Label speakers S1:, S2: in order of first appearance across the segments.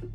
S1: Martin!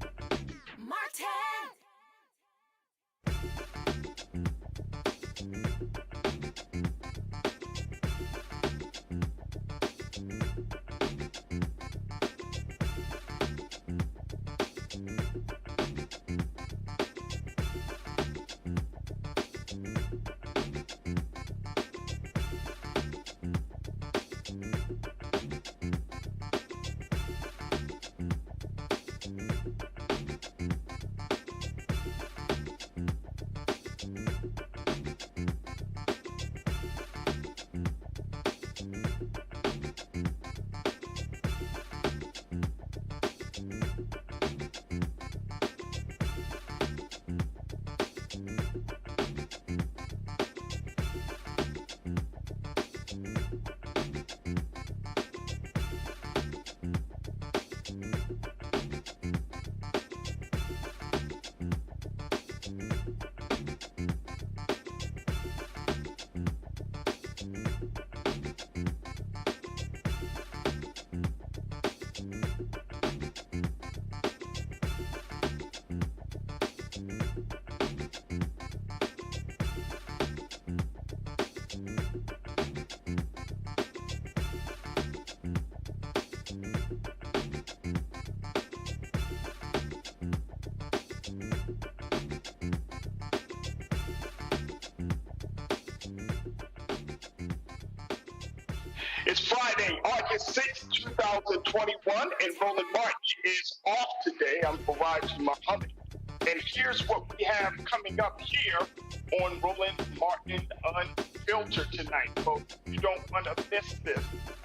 S2: It's Friday, August 6th, 2021, and Roland Martin is off today. I'm Faraj Muhammad. And here's what we have coming up here on Roland Martin Unfiltered tonight, folks. You don't want to miss this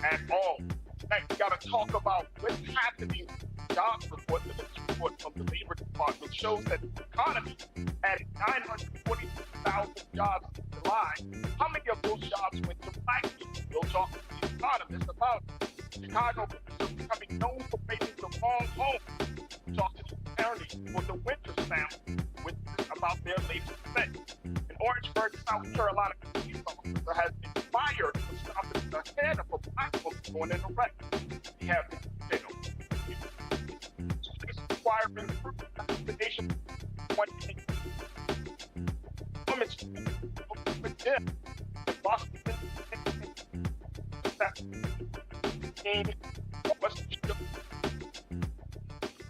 S2: at all. Tonight, we got to talk about what's happening. Jobs report, the report from the Labor Department shows that the economy added 940,000 jobs in July. How many of those jobs went to black people? We'll talk to the economist about Chicago becoming known for making the wrong home. We'll talk to the attorney for the Winters family about their latest event. In Orangeburg, South Carolina, a police officer has been fired for stopping the head of a black woman going in a wreck. We have the details. Requiring proof of vaccination. Women's death in Boston.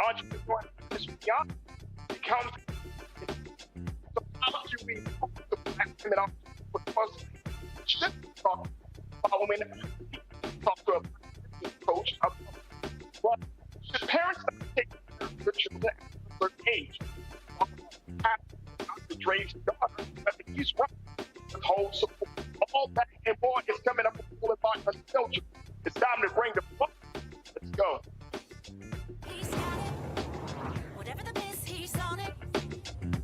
S2: Entrepreneur Miss Rihanna becomes the policy we the black women are because should talk following talk to a coach about what should parents not take their children at their age. Dr. Dre's daughter, I think he's right. The whole support, all that and more is coming up with Roland Martin Unfiltered. It's time to bring the book. Let's go.
S1: He's got it. Whatever the miss, he's on it.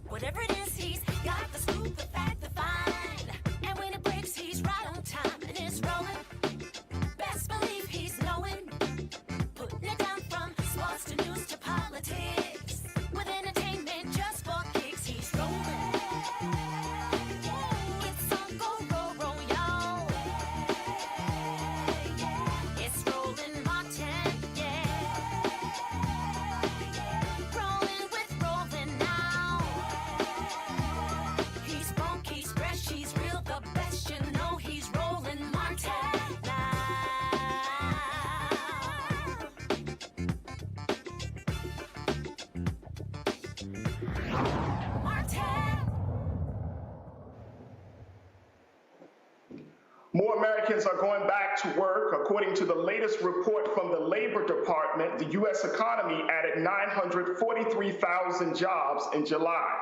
S1: Whatever it is, he's got the scoop, the fact, the find. And when it breaks, he's right on time and it's rolling. Best believe he's knowing. Putting it down from sports to news to politics. With entertainment just for kicks, he's rolling. It's on go, y'all. It's Roland Martin, yeah. Rolling with Roland now. He's funk, he's fresh, he's real, the best, you know he's Roland Martin now. Martin!
S2: More Americans are going back to work. According to the latest report from the Labor Department, the U.S. economy added 943,000 jobs in July.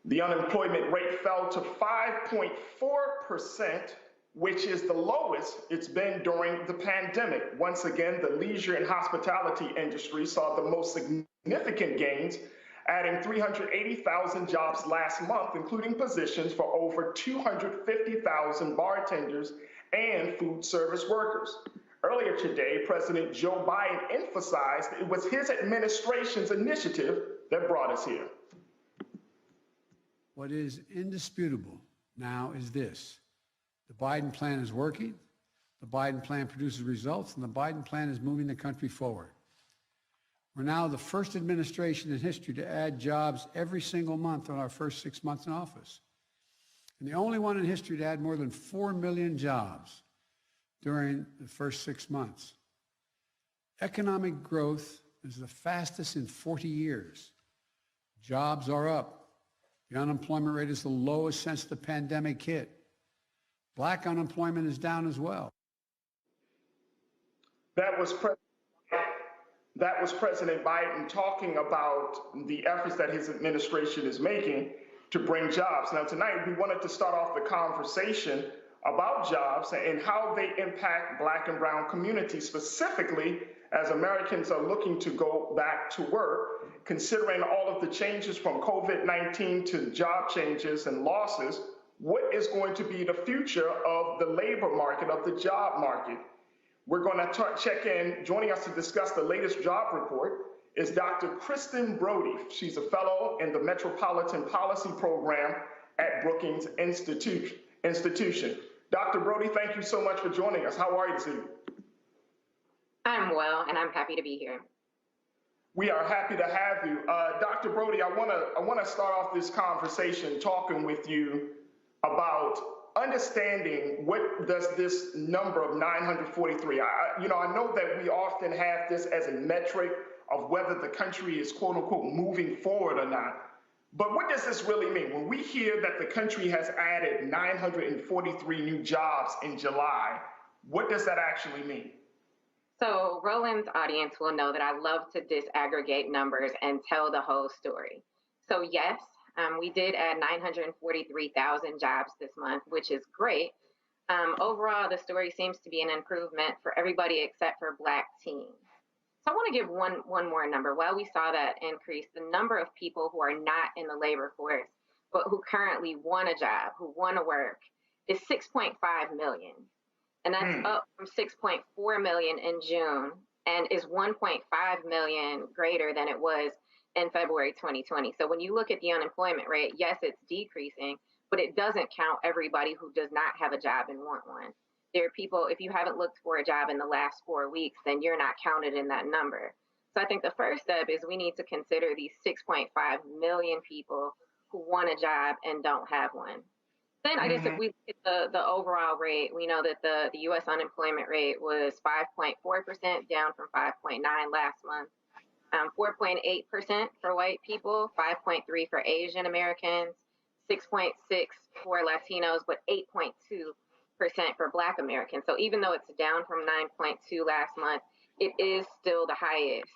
S2: The unemployment rate fell to 5.4%, which is the lowest it's been during the pandemic. Once again, the leisure and hospitality industry saw the most significant gains, adding 380,000 jobs last month, including positions for over 250,000 bartenders and food service workers. Earlier today, President Joe Biden emphasized it was his administration's initiative that brought us here.
S3: What is indisputable now is this. The Biden plan is working, the Biden plan produces results, and the Biden plan is moving the country forward. We're now the first administration in history to add jobs every single month on our first 6 months in office. And the only one in history to add more than 4 million jobs during the first 6 months. Economic growth is the fastest in 40 years. Jobs are up. The unemployment rate is the lowest since the pandemic hit. Black unemployment is down as well.
S2: That was President Biden talking about the efforts that his administration is making to bring jobs. Now, tonight, we wanted to start off the conversation about jobs and how they impact Black and brown communities, specifically as Americans are looking to go back to work, considering all of the changes from COVID-19 to job changes and losses. What is going to be the future of the labor market, of the job market? We're going to check in. Joining us to discuss the latest job report is Dr. Kristen Brody. She's a fellow in the Metropolitan Policy Program at Brookings Institution. Dr. Brody, thank you so much for joining us. How are you this evening?
S4: I'm well, and I'm happy to be here.
S2: We are happy to have you. Dr. Brody, I want to start off this conversation talking with you about understanding what does this number of 943, I know that we often have this as a metric of whether the country is quote unquote moving forward or not. But what does this really mean? When we hear that the country has added 943 new jobs in July, what does that actually mean?
S4: So Roland's audience will know that I love to disaggregate numbers and tell the whole story. So yes, we did add 943,000 jobs this month, which is great. Overall, the story seems to be an improvement for everybody except for Black teens. So I want to give one more number. While we saw that increase, the number of people who are not in the labor force, but who currently want a job, who want to work, is 6.5 million. And that's up from 6.4 million in June and is 1.5 million greater than it was in February 2020. So when you look at the unemployment rate, yes, it's decreasing, but it doesn't count everybody who does not have a job and want one. There are people, if you haven't looked for a job in the last 4 weeks, then you're not counted in that number. So I think the first step is we need to consider these 6.5 million people who want a job and don't have one. Then I guess if we look at the overall rate, we know that the U.S. unemployment rate was 5.4%, down from 5.9 last month. 4.8% for white people, 5.3 for Asian Americans, 6.6 for Latinos, but 8.2% for Black Americans. So even though it's down from 9.2 last month, it is still the highest.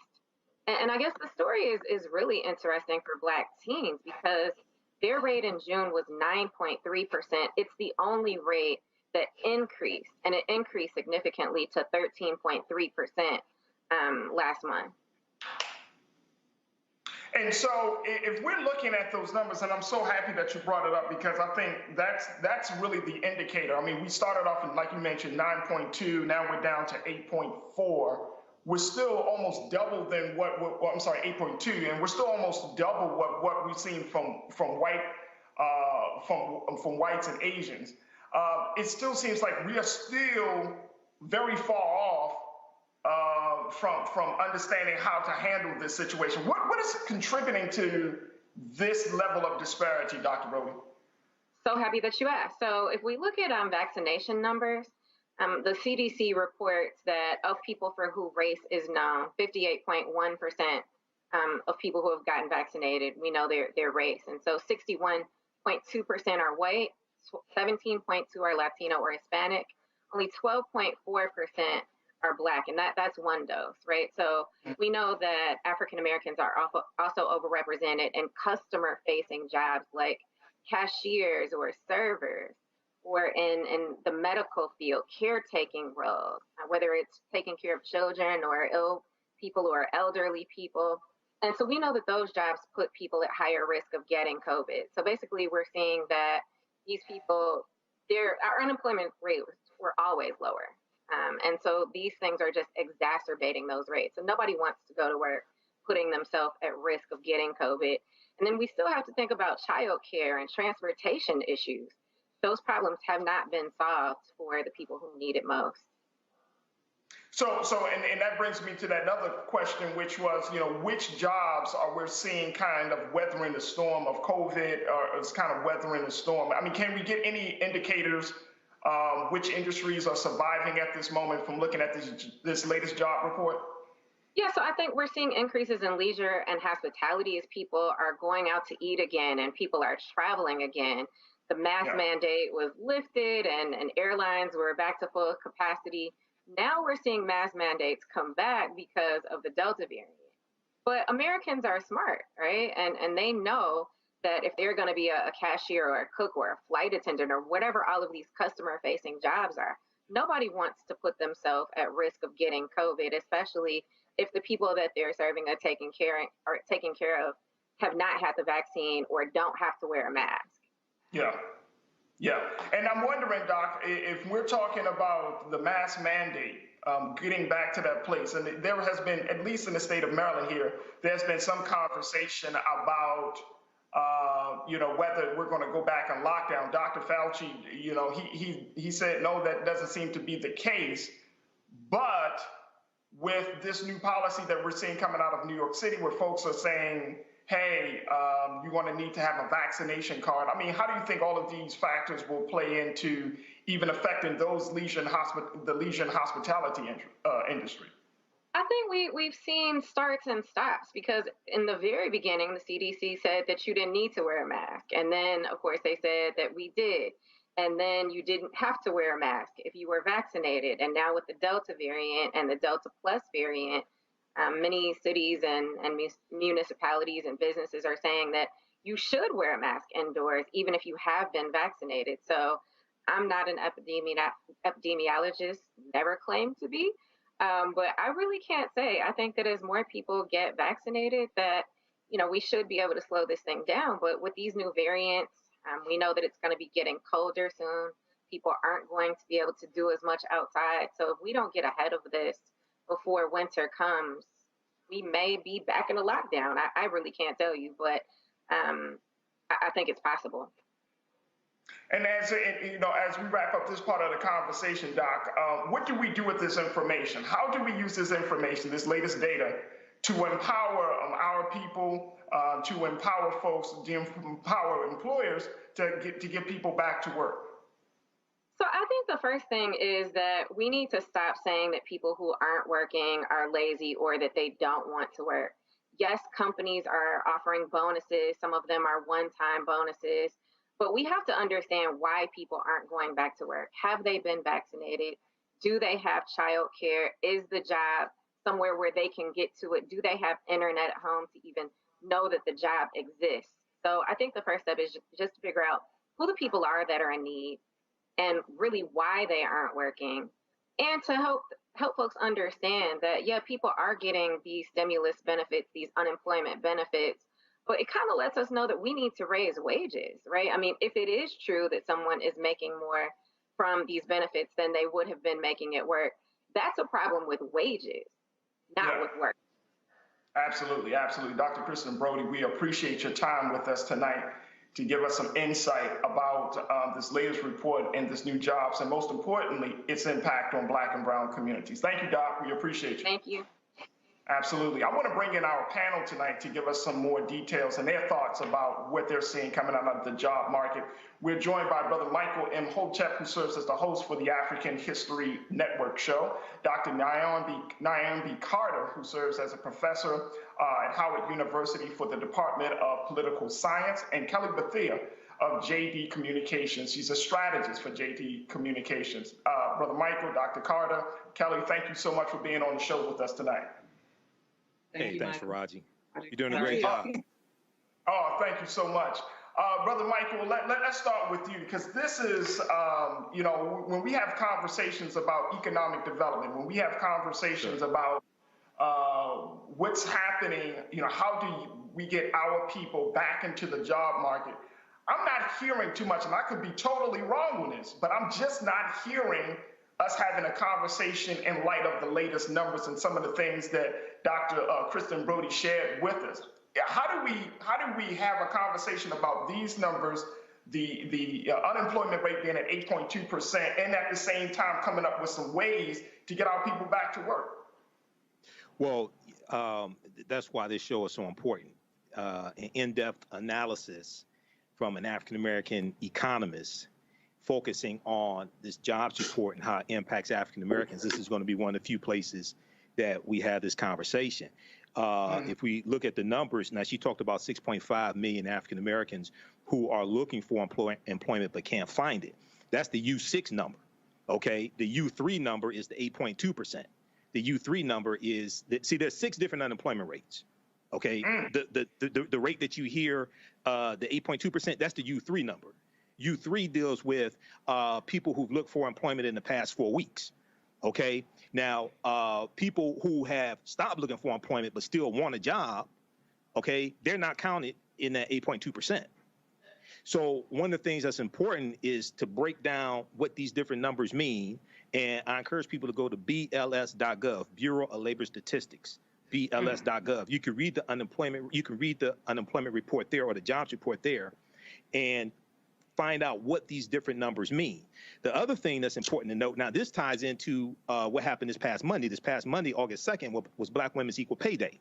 S4: And I guess the story is really interesting for Black teens because their rate in June was 9.3%. It's the only rate that increased, and it increased significantly to 13.3% last month.
S2: And so if we're looking at those numbers, and I'm so happy that you brought it up because I think that's really the indicator. I mean, we started off, like you mentioned, 9.2, now we're down to 8.4. We're still almost double than I'm sorry, 8.2, and we're still almost double what we've seen from whites and Asians. It still seems like we are still very far off from understanding how to handle this situation. What is contributing to this level of disparity, Dr. Brody?
S4: So happy that you asked. So if we look at vaccination numbers, the CDC reports that of people for who race is known, 58.1% of people who have gotten vaccinated, we know their race. And so 61.2% are white, 17.2% are Latino or Hispanic, only 12.4% are Black, and that's one dose, right? So we know that African Americans are also overrepresented in customer-facing jobs like cashiers or servers, or in the medical field, caretaking roles, whether it's taking care of children or ill people or elderly people. And so we know that those jobs put people at higher risk of getting COVID. So basically, we're seeing that these people, our unemployment rates were always lower. And so these things are just exacerbating those rates. So nobody wants to go to work putting themselves at risk of getting COVID. And then we still have to think about childcare and transportation issues. Those problems have not been solved for the people who need it most.
S2: And that brings me to that other question, which was, which jobs are we seeing kind of weathering the storm of COVID, or is kind of weathering the storm? I mean, can we get any indicators which industries are surviving at this moment from looking at this latest job report?
S4: Yeah, so I think we're seeing increases in leisure and hospitality as people are going out to eat again and people are traveling again. The mask mandate was lifted and airlines were back to full capacity. Now we're seeing mask mandates come back because of the Delta variant. But Americans are smart, right? And they know that if they're going to be a cashier or a cook or a flight attendant or whatever all of these customer facing jobs are, nobody wants to put themselves at risk of getting COVID, especially if the people that they're serving are taking care of have not had the vaccine or don't have to wear a mask.
S2: Yeah. Yeah. And I'm wondering, Doc, if we're talking about the mask mandate, getting back to that place, and there has been, at least in the state of Maryland here, there's been some conversation about, whether we're going to go back on lockdown. Dr. Fauci, he said, no, that doesn't seem to be the case. But with this new policy that we're seeing coming out of New York City, where folks are saying, hey, you want to need to have a vaccination card. I mean, how do you think all of these factors will play into even affecting those the leisure and hospitality industry?
S4: I think we've seen starts and stops, because in the very beginning, the CDC said that you didn't need to wear a mask. And then, of course, they said that we did. And then you didn't have to wear a mask if you were vaccinated. And now with the Delta variant and the Delta Plus variant, many cities and municipalities and businesses are saying that you should wear a mask indoors, even if you have been vaccinated. So I'm not an epidemiologist, never claimed to be, but I really can't say. I think that as more people get vaccinated, that, we should be able to slow this thing down. But with these new variants, we know that it's going to be getting colder soon. People aren't going to be able to do as much outside. So if we don't get ahead of this before winter comes, we may be back in a lockdown. I really can't tell you, but I think it's possible.
S2: And as we wrap up this part of the conversation, Doc, what do we do with this information? How do we use this information, this latest data, to empower our people, to empower folks, to empower employers to get people back to work?
S4: So I think the first thing is that we need to stop saying that people who aren't working are lazy or that they don't want to work. Yes, companies are offering bonuses. Some of them are one-time bonuses. But we have to understand why people aren't going back to work. Have they been vaccinated? Do they have childcare? Is the job somewhere where they can get to it? Do they have internet at home to even know that the job exists? So I think the first step is just to figure out who the people are that are in need and really why they aren't working, and to help folks understand that, yeah, people are getting these stimulus benefits, these unemployment benefits, but it kind of lets us know that we need to raise wages, right? I mean, if it is true that someone is making more from these benefits than they would have been making at work, that's a problem with wages, not with work.
S2: Absolutely, absolutely. Dr. Kristen Brody, we appreciate your time with us tonight to give us some insight about this latest report and this new jobs, and most importantly, its impact on Black and brown communities. Thank you, Doc. We appreciate you.
S4: Thank you.
S2: Absolutely. I want to bring in our panel tonight to give us some more details and their thoughts about what they're seeing coming out of the job market. We're joined by Brother Michael M. Hotep, who serves as the host for the African History Network show, Dr. Nyan B. Carter, who serves as a professor at Howard University for the Department of Political Science, and Kelly Bethea of JD Communications. She's a strategist for JD Communications. Brother Michael, Dr. Carter, Kelly, thank you so much for being on the show with us tonight.
S5: Thanks, Faraji. You're doing a great job.
S2: Oh, thank you so much. Brother Michael, let's start with you, because this is, when we have conversations about economic development, when we have conversations about what's happening, how do we get our people back into the job market, I'm not hearing too much, and I could be totally wrong on this, but I'm just not hearing us having a conversation in light of the latest numbers and some of the things that Dr. Kristen Brody shared with us. How do we have a conversation about these numbers, the unemployment rate being at 8.2%, and at the same time coming up with some ways to get our people back to work?
S5: Well, that's why this show is so important. An in-depth analysis from an African-American economist focusing on this jobs report and how it impacts African-Americans. This is going to be one of the few places that we have this conversation. If we look at the numbers, now she talked about 6.5 million African-Americans who are looking for employment but can't find it. That's the U6 number, okay? The U3 number is the 8.2%. The U3 number is, see, there's 6 different unemployment rates, okay? The rate that you hear, the 8.2%, that's the U3 number. U3 deals with people who've looked for employment in the past 4 weeks, okay? Now, people who have stopped looking for employment but still want a job, okay, they're not counted in that 8.2%. So one of the things that's important is to break down what these different numbers mean. And I encourage people to go to BLS.gov, Bureau of Labor Statistics, BLS.gov. You can read the unemployment report there, or the jobs report there, and find out what these different numbers mean. The other thing that's important to note, now this ties into what happened this past Monday. This past Monday, August 2nd, was Black Women's Equal Pay Day.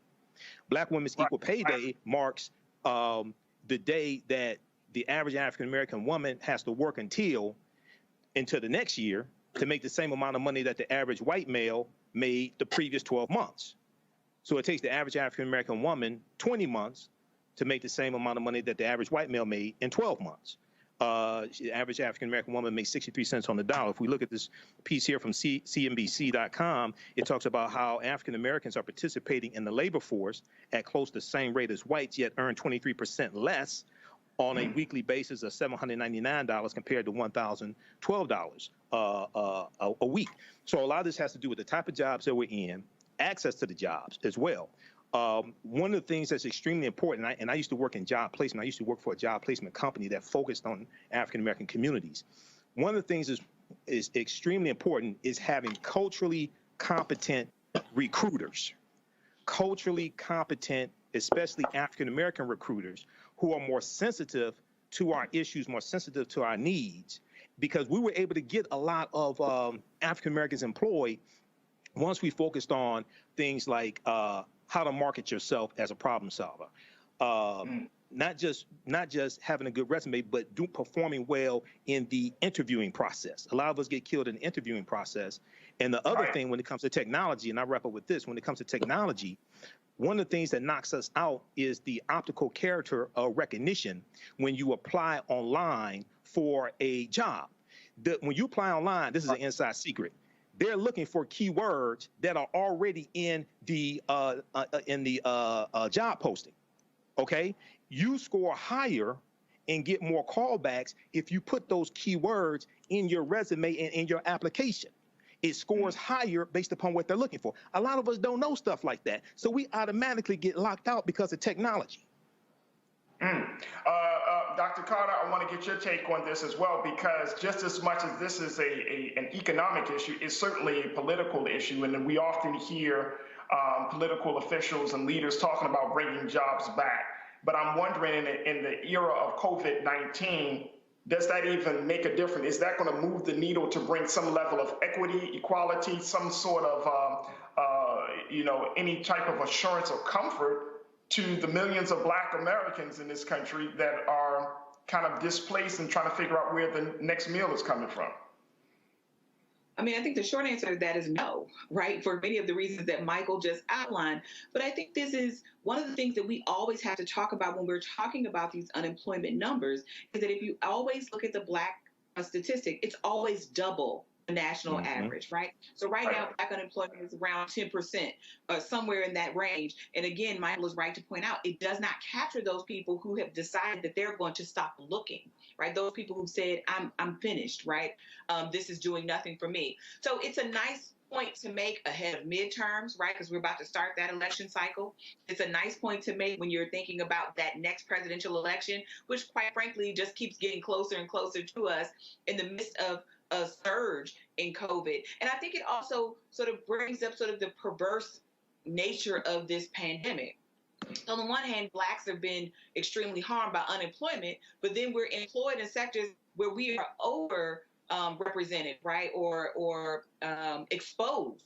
S5: Black Women's Equal Pay Day marks the day that the average African-American woman has to work until the next year to make the same amount of money that the average white male made the previous 12 months. So it takes the average African-American woman 20 months to make the same amount of money that the average white male made in 12 months. The average African-American woman makes 63 cents on the dollar. If we look at this piece here from CNBC.com, it talks about how African-Americans are participating in the labor force at close to the same rate as whites, yet earn 23% less on a weekly basis of $799 compared to $1,012 a week. So a lot of this has to do with the type of jobs that we're in, access to the jobs as well. One of the things that's extremely important, and I used to work in job placement. I used to work for a job placement company that focused on African-American communities. One of the things is extremely important is having culturally competent recruiters. Culturally competent, especially African-American recruiters, who are more sensitive to our issues, more sensitive to our needs, because we were able to get a lot of African-Americans employed once we focused on things like how to market yourself as a problem solver. Not just having a good resume, but performing well in the interviewing process. A lot of us get killed in the interviewing process. And the other thing when it comes to technology, and I wrap up with this, when it comes to technology, one of the things that knocks us out is the optical character recognition when you apply online for a job. When you apply online, this is an inside secret. They're looking for keywords that are already in the job posting. Okay, you score higher and get more callbacks if you put those keywords in your resume and in your application. It scores higher based upon what they're looking for. A lot of us don't know stuff like that, so we automatically get locked out because of technology.
S2: Dr. Carter, I want to get your take on this as well, because just as much as this is an economic issue, it's certainly a political issue, and we often hear political officials and leaders talking about bringing jobs back. But I'm wondering, in the era of COVID-19, does that even make a difference? Is that going to move the needle to bring some level of equity, equality, some sort of, any type of assurance or comfort to the millions of Black Americans in this country that are kind of displaced and trying to figure out where the next meal is coming from?
S6: I mean, I think the short answer to that is no, right? For many of the reasons that Michael just outlined. But I think this is one of the things that we always have to talk about when we're talking about these unemployment numbers, is that if you always look at the Black statistic, it's always double the national average, right? So right now, Black unemployment is around 10%, somewhere in that range. And again, Michael is right to point out, it does not capture those people who have decided that they're going to stop looking, right? Those people who said, I'm finished, right? This is doing nothing for me. So it's a nice point to make ahead of midterms, right? Because we're about to start that election cycle. It's a nice point to make when you're thinking about that next presidential election, which quite frankly just keeps getting closer and closer to us in the midst of a surge in COVID. And I think it also sort of brings up sort of the perverse nature of this pandemic. On the one hand, Blacks have been extremely harmed by unemployment, but then we're employed in sectors where we are over represented, right, or exposed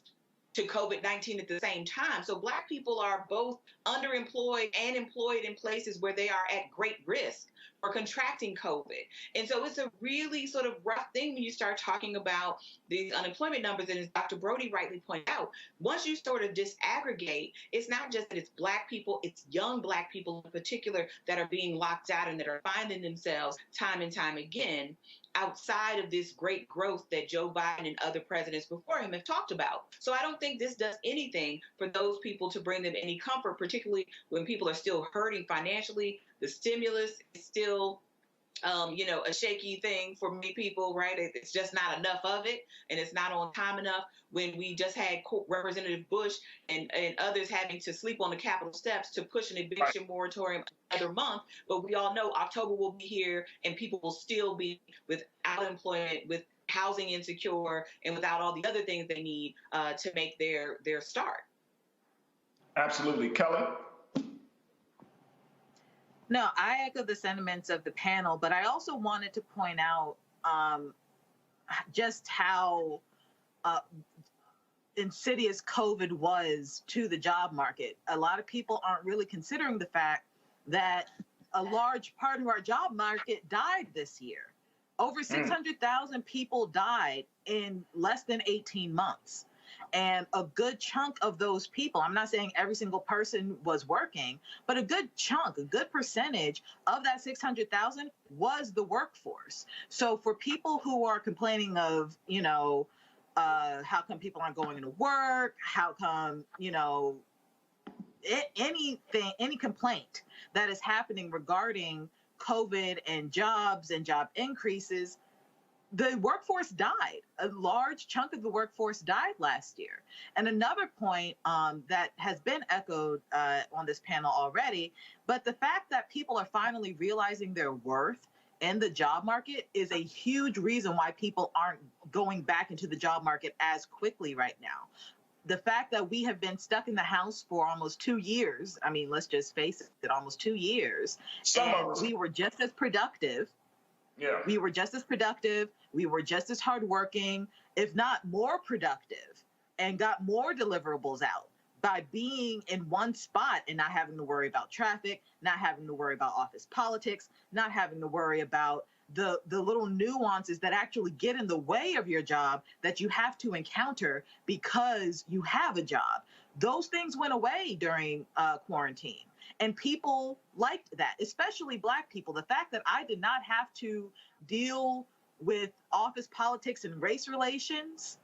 S6: to COVID-19 at the same time. So Black people are both underemployed and employed in places where they are at great risk for contracting COVID. And so it's a really sort of rough thing when you start talking about these unemployment numbers. And as Dr. Brody rightly pointed out, once you sort of disaggregate, it's not just that it's Black people, it's young Black people in particular that are being locked out and that are finding themselves time and time again outside of this great growth that Joe Biden and other presidents before him have talked about. So I don't think this does anything for those people to bring them any comfort, particularly when people are still hurting financially. The stimulus is still a shaky thing for many people, right? It's just not enough of it, and it's not on time enough. When we just had Representative Bush and others having to sleep on the Capitol steps to push an eviction moratorium another month, but we all know October will be here, and people will still be without employment, with housing insecure, and without all the other things they need to make their start.
S2: Absolutely. Kelly?
S7: No, I echo the sentiments of the panel, but I also wanted to point out just how insidious COVID was to the job market. A lot of people aren't really considering the fact that a large part of our job market died this year. Over 600,000 people died in less than 18 months. And a good chunk of those people, I'm not saying every single person was working, but a good chunk, a good percentage of that 600,000 was the workforce. So for people who are complaining of, how come people aren't going to work? How come, any complaint that is happening regarding COVID and jobs and job increases, the workforce died. A large chunk of the workforce died last year. And another point that has been echoed on this panel already, but the fact that people are finally realizing their worth in the job market is a huge reason why people aren't going back into the job market as quickly right now. The fact that we have been stuck in the house for almost 2 years, I mean, let's just face it, almost 2 years, and we were just as productive. Yeah. We were just as productive. We were just as hardworking, if not more productive, and got more deliverables out by being in one spot and not having to worry about traffic, not having to worry about office politics, not having to worry about the little nuances that actually get in the way of your job that you have to encounter because you have a job. Those things went away during quarantine. And people liked that, especially Black people. The fact that I did not have to deal with office politics and race relations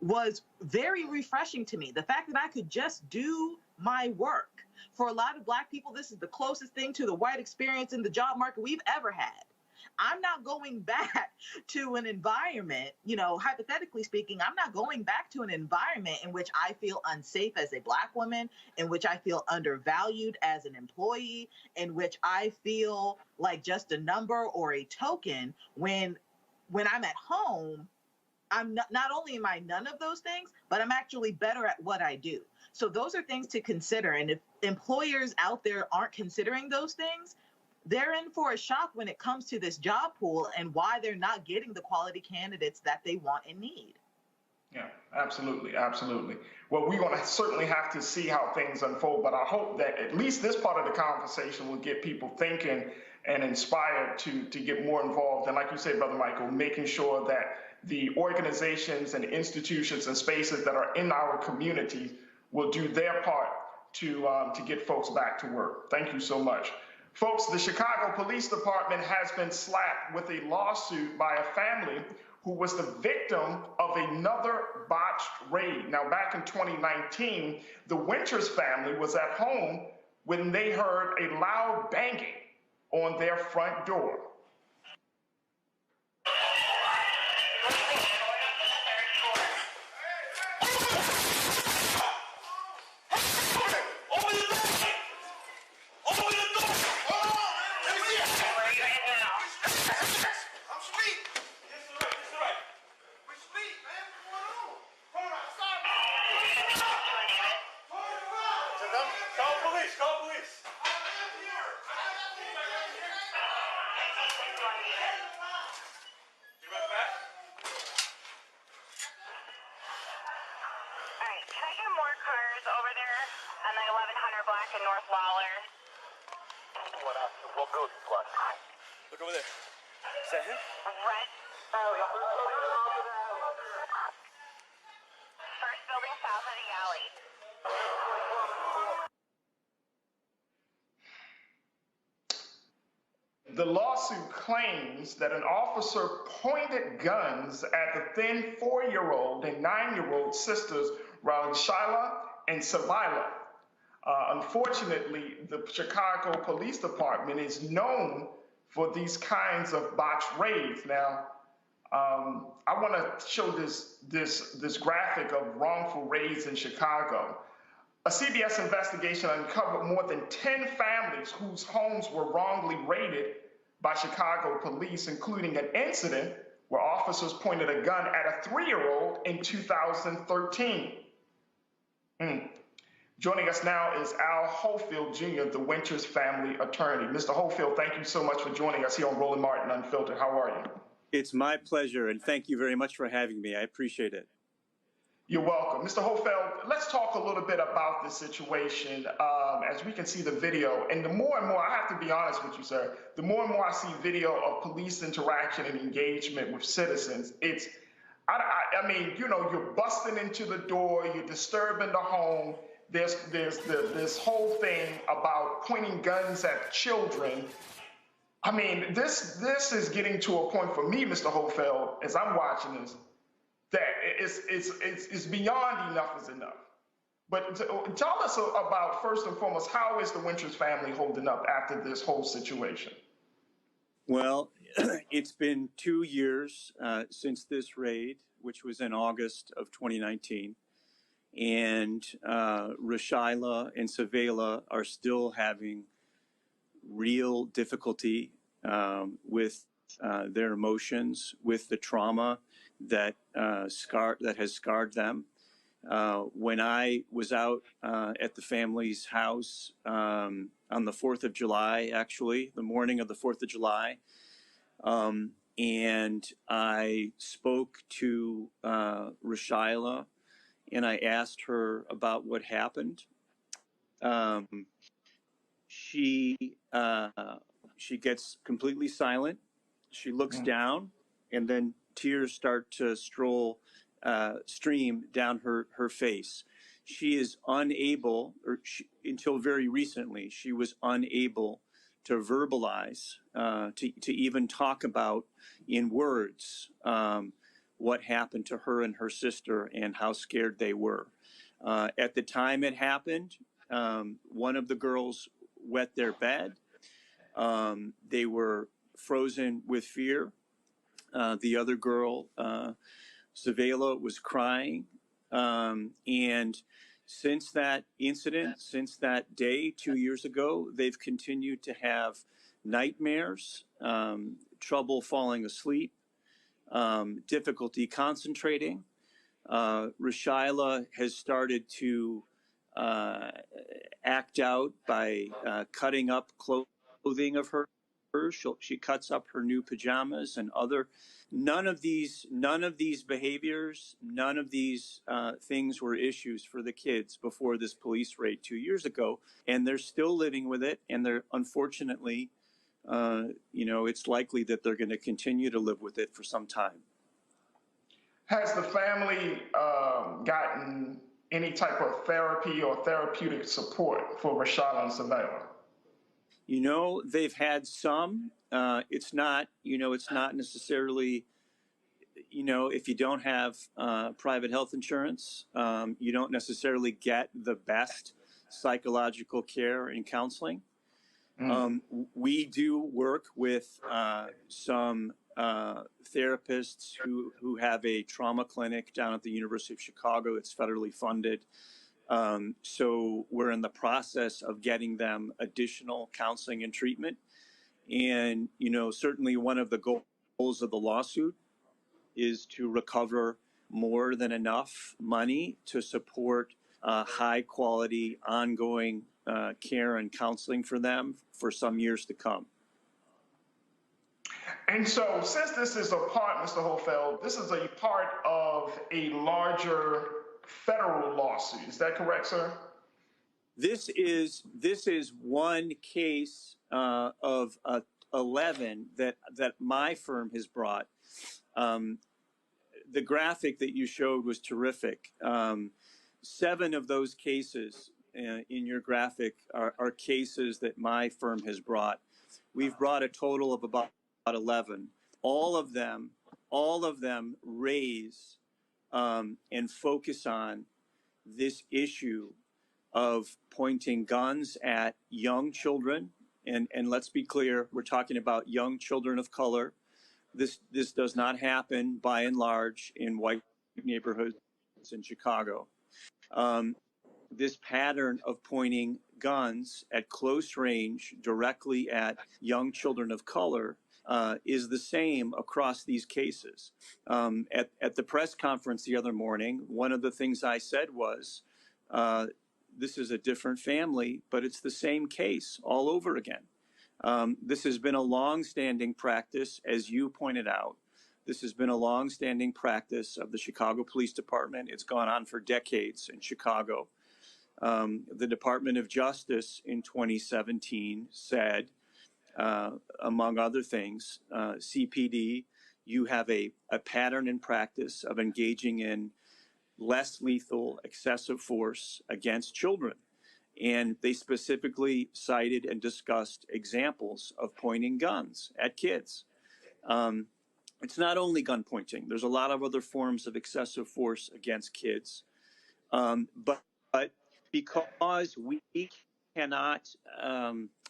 S7: was very refreshing to me. The fact that I could just do my work. For a lot of Black people, this is the closest thing to the white experience in the job market we've ever had. I'm not going back to an environment, hypothetically speaking, I'm not going back to an environment in which I feel unsafe as a Black woman, in which I feel undervalued as an employee, in which I feel like just a number or a token when I'm at home. I'm not only am I none of those things, but I'm actually better at what I do. So those are things to consider. And if employers out there aren't considering those things, they're in for a shock when it comes to this job pool and why they're not getting the quality candidates that they want and need.
S2: Yeah, absolutely. Absolutely. Well, we're going to certainly have to see how things unfold, but I hope that at least this part of the conversation will get people thinking and inspired to get more involved. And like you said, Brother Michael, making sure that the organizations and institutions and spaces that are in our communities will do their part to get folks back to work. Thank you so much. Folks, the Chicago Police Department has been slapped with a lawsuit by a family who was the victim of another botched raid. Now, back in 2019, the Winters family was at home when they heard a loud banging on their front door.
S8: Waller.
S9: What building squad? Look over there. Is that him?
S8: Red. First building south of the alley.
S2: The lawsuit claims that an officer pointed guns at the then 4-year-old and 9-year-old sisters, Rihanna and Savila. Unfortunately, the Chicago Police Department is known for these kinds of botched raids. Now, I want to show this graphic of wrongful raids in Chicago. A CBS investigation uncovered more than 10 families whose homes were wrongly raided by Chicago police, including an incident where officers pointed a gun at a 3-year-old in 2013. Joining us now is Al Hofield Jr., the Winters family attorney. Mr. Hofield, thank you so much for joining us here on Roland Martin Unfiltered. How are you?
S10: It's my pleasure, and thank you very much for having me. I appreciate it.
S2: You're welcome. Mr. Hofield, let's talk a little bit about this situation. As we can see the video, and the more and more, I have to be honest with you, sir, the more and more I see video of police interaction and engagement with citizens, I mean, you know, you're busting into the door, you're disturbing the home. There's this whole thing about pointing guns at children. I mean, this is getting to a point for me, Mr. Hofield, as I'm watching this, that it's beyond enough is enough. But tell us about, first and foremost, how is the Winters family holding up after this whole situation?
S10: Well, it's been 2 years since this raid, which was in August of 2019. And Rihanna and Savila are still having real difficulty with their emotions, with the trauma that has scarred them. When I was out at the family's house on the 4th of July, actually, the morning of the 4th of July, and I spoke to Rihanna, and I asked her about what happened. She gets completely silent. She looks down, and then tears start to stream down her face. She is unable, until very recently, she was unable to verbalize, to even talk about in words what happened to her and her sister and how scared they were. At the time it happened, one of the girls wet their bed. They were frozen with fear. The other girl, Savila, was crying. And since that incident, since that day 2 years ago, they've continued to have nightmares, trouble falling asleep, difficulty concentrating. Rashaila has started to act out by cutting up clothing of hers. She cuts up her new pajamas and other. None of these behaviors, none of these things were issues for the kids before this police raid 2 years ago, and they're still living with it. And they're unfortunately, it's likely that they're going to continue to live with it for some time.
S2: Has the family gotten any type of therapy or therapeutic support for Rihanna and Savila?
S10: They've had some. It's not necessarily, if you don't have private health insurance, you don't necessarily get the best psychological care and counseling. We do work with some therapists who have a trauma clinic down at the University of Chicago. It's federally funded. So we're in the process of getting them additional counseling and treatment. And, certainly one of the goals of the lawsuit is to recover more than enough money to support high quality ongoing care and counseling for them for some years to come.
S2: And so since this is a part, Mr. Hofield, this is a part of a larger federal lawsuit. Is that correct, sir?
S10: This is one case of 11 that my firm has brought. The graphic that you showed was terrific. 7 of those cases in your graphic are cases that my firm has brought. We've brought a total of about 11. All of them raise and focus on this issue of pointing guns at young children. And let's be clear, we're talking about young children of color. This does not happen by and large in white neighborhoods in Chicago. This pattern of pointing guns at close range directly at young children of color is the same across these cases. At the press conference the other morning, one of the things I said was, this is a different family, but it's the same case all over again. This has been a long-standing practice, as you pointed out. This has been a long-standing practice of the Chicago Police Department. It's gone on for decades in Chicago. The Department of Justice in 2017 said, among other things, CPD, you have a pattern and practice of engaging in less lethal, excessive force against children. And they specifically cited and discussed examples of pointing guns at kids. It's not only gun pointing. There's a lot of other forms of excessive force against kids. But because we cannot,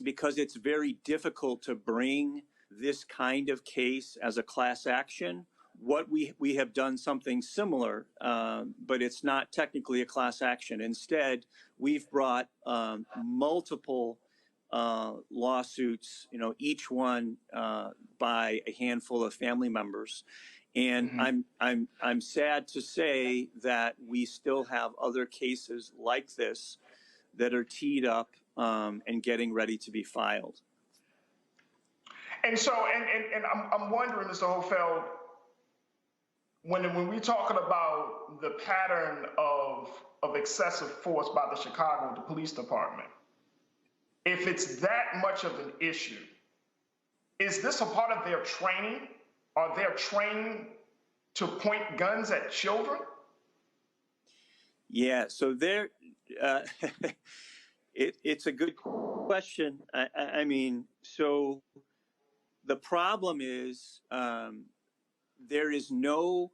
S10: because it's very difficult to bring this kind of case as a class action, what we have done something similar, but it's not technically a class action. Instead, we've brought multiple lawsuits, each one by a handful of family members. And I'm sad to say that we still have other cases like this that are teed up and getting ready to be filed.
S2: And so, and I'm wondering, Mr. Hofeld, when we're talking about the pattern of excessive force by the Chicago Police Department, if it's that much of an issue, is this a part of their training? Are they trained to point guns at children?
S10: Yeah, so it's a good question. I mean, so the problem is there is no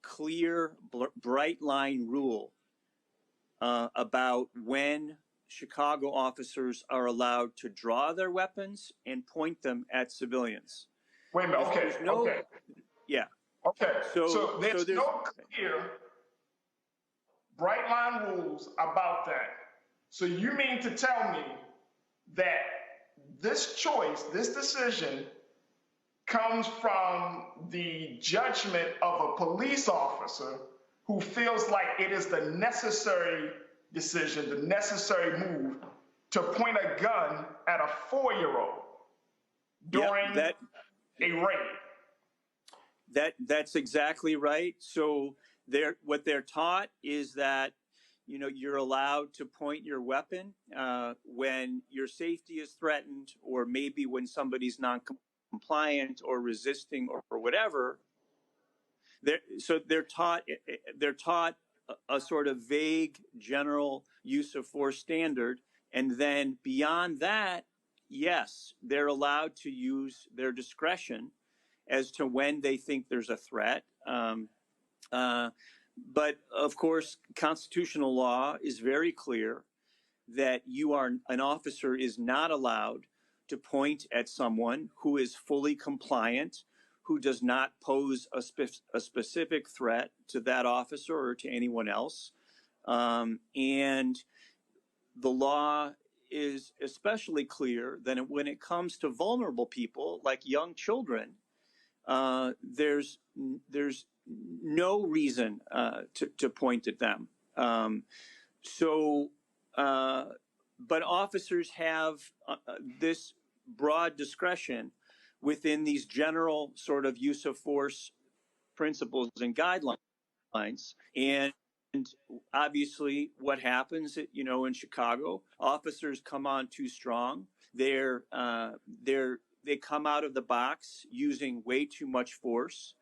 S10: clear, bright line rule about when Chicago officers are allowed to draw their weapons and point them at civilians.
S2: Wait a minute, okay.
S10: Yeah.
S2: Okay, so there's
S10: there's
S2: no clear, bright line rules about that. So you mean to tell me that this choice, this decision, comes from the judgment of a police officer who feels like it is the necessary decision, the necessary move to point a gun at a 4-year-old during a raid?
S10: That's exactly right. So what they're taught is that you're allowed to point your weapon when your safety is threatened, or maybe when somebody's non-compliant or resisting or whatever. They're taught a sort of vague general use of force standard, and then beyond that, yes, they're allowed to use their discretion as to when they think there's a threat. But of course, constitutional law is very clear that an officer is not allowed to point at someone who is fully compliant, who does not pose a specific threat to that officer or to anyone else. And the law is especially clear that when it comes to vulnerable people like young children, there's no reason to point at them. But officers have this broad discretion within these general sort of use of force principles and guidelines. And obviously what happens, in Chicago, officers come on too strong. They come out of the box using way too much force,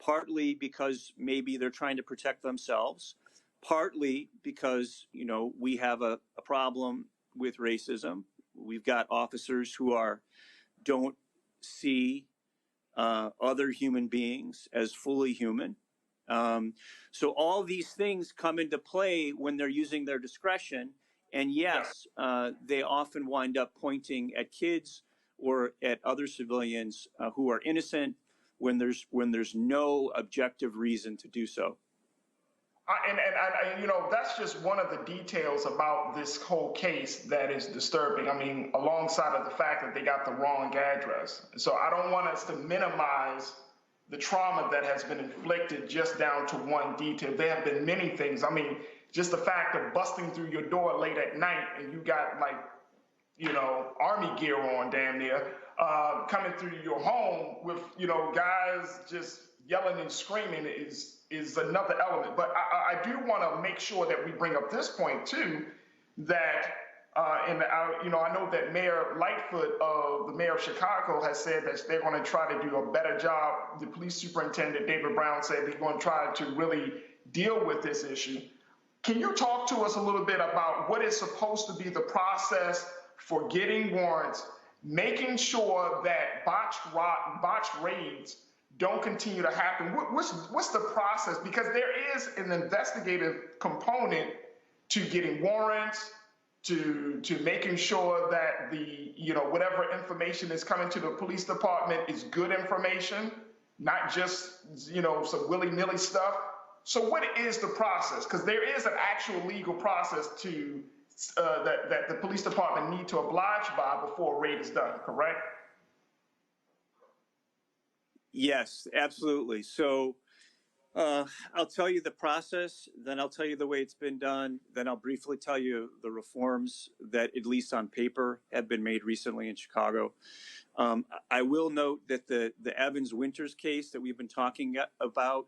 S10: partly because maybe they're trying to protect themselves, partly because, we have a problem with racism. We've got officers who don't see other human beings as fully human. So all these things come into play when they're using their discretion. And yes, they often wind up pointing at kids or at other civilians who are innocent when there's no objective reason to do so.
S2: That's just one of the details about this whole case that is disturbing. I mean, alongside of the fact that they got the wrong address. So I don't want us to minimize the trauma that has been inflicted just down to one detail. There have been many things. I mean, just the fact of busting through your door late at night and you got army gear on damn near, coming through your home with, guys just yelling and screaming is another element. But I do want to make sure that we bring up this point too, that I know that Mayor Lightfoot, the mayor of Chicago, has said that they're going to try to do a better job. The police superintendent, David Brown, said they're going to try to really deal with this issue. Can you talk to us a little bit about what is supposed to be the process for getting warrants, making sure that botched raids don't continue to happen? What's the process? Because there is an investigative component to getting warrants, to making sure that the whatever information is coming to the police department is good information, not just some willy-nilly stuff. So what is the process? Because there is an actual legal process to that the police department need to oblige by before a raid is done, correct?
S10: Yes, absolutely. So I'll tell you the process, then I'll tell you the way it's been done, then I'll briefly tell you the reforms that, at least on paper, have been made recently in Chicago. I will note that the Evans-Winters case that we've been talking about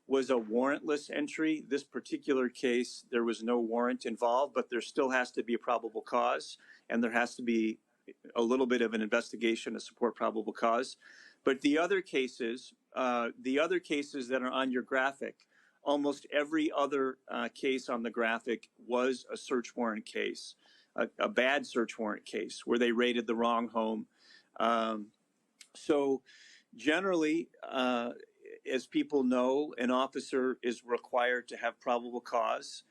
S10: was a warrantless entry. This particular case, there was no warrant involved, but there still has to be a probable cause, and there has to be a little bit of an investigation to support probable cause. But the other cases that are on your graphic, almost every other case on the graphic was a search warrant case, a bad search warrant case where they raided the wrong home. So generally, as people know, an officer is required to have probable cause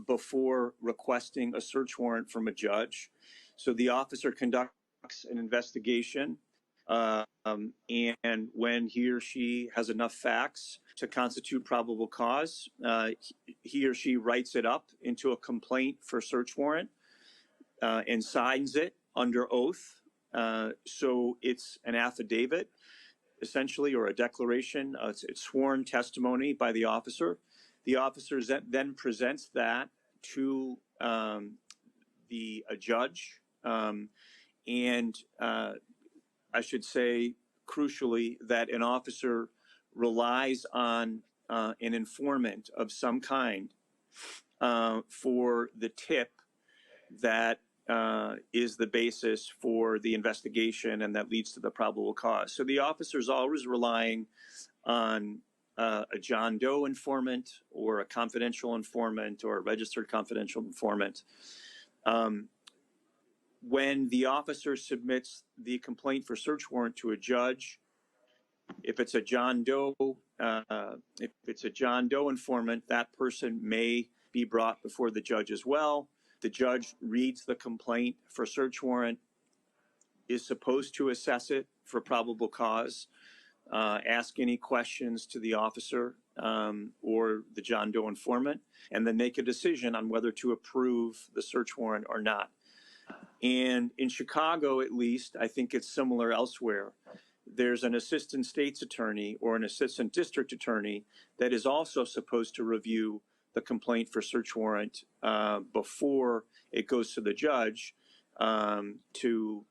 S10: before requesting a search warrant from a judge. So the officer conducts an investigation, and when he or she has enough facts to constitute probable cause, he or she writes it up into a complaint for search warrant and signs it under oath. So it's an affidavit, essentially, or a declaration. It's sworn testimony by the officer. The officer then presents that to a judge, and I should say, crucially, that an officer relies on an informant of some kind for the tip that is the basis for the investigation and that leads to the probable cause. So the officer is always relying on a John Doe informant or a confidential informant or a registered confidential informant. When the officer submits the complaint for search warrant to a judge, if it's a John Doe informant, that person may be brought before the judge as well. The judge reads the complaint for search warrant, is supposed to assess it for probable cause, ask any questions to the officer or the John Doe informant, and then make a decision on whether to approve the search warrant or not. And in Chicago, at least, I think it's similar elsewhere. There's an assistant state's attorney or an assistant district attorney that is also supposed to review the complaint for search warrant before it goes to the judge to,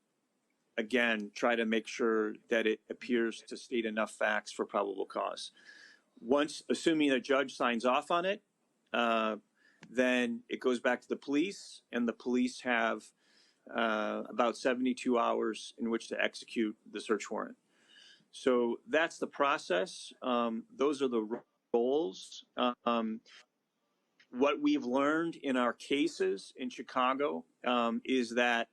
S10: again, try to make sure that it appears to state enough facts for probable cause. Once, assuming a judge signs off on it, then it goes back to the police, and the police have about 72 hours in which to execute the search warrant. So that's the process. Those are the roles. What we've learned in our cases in Chicago is that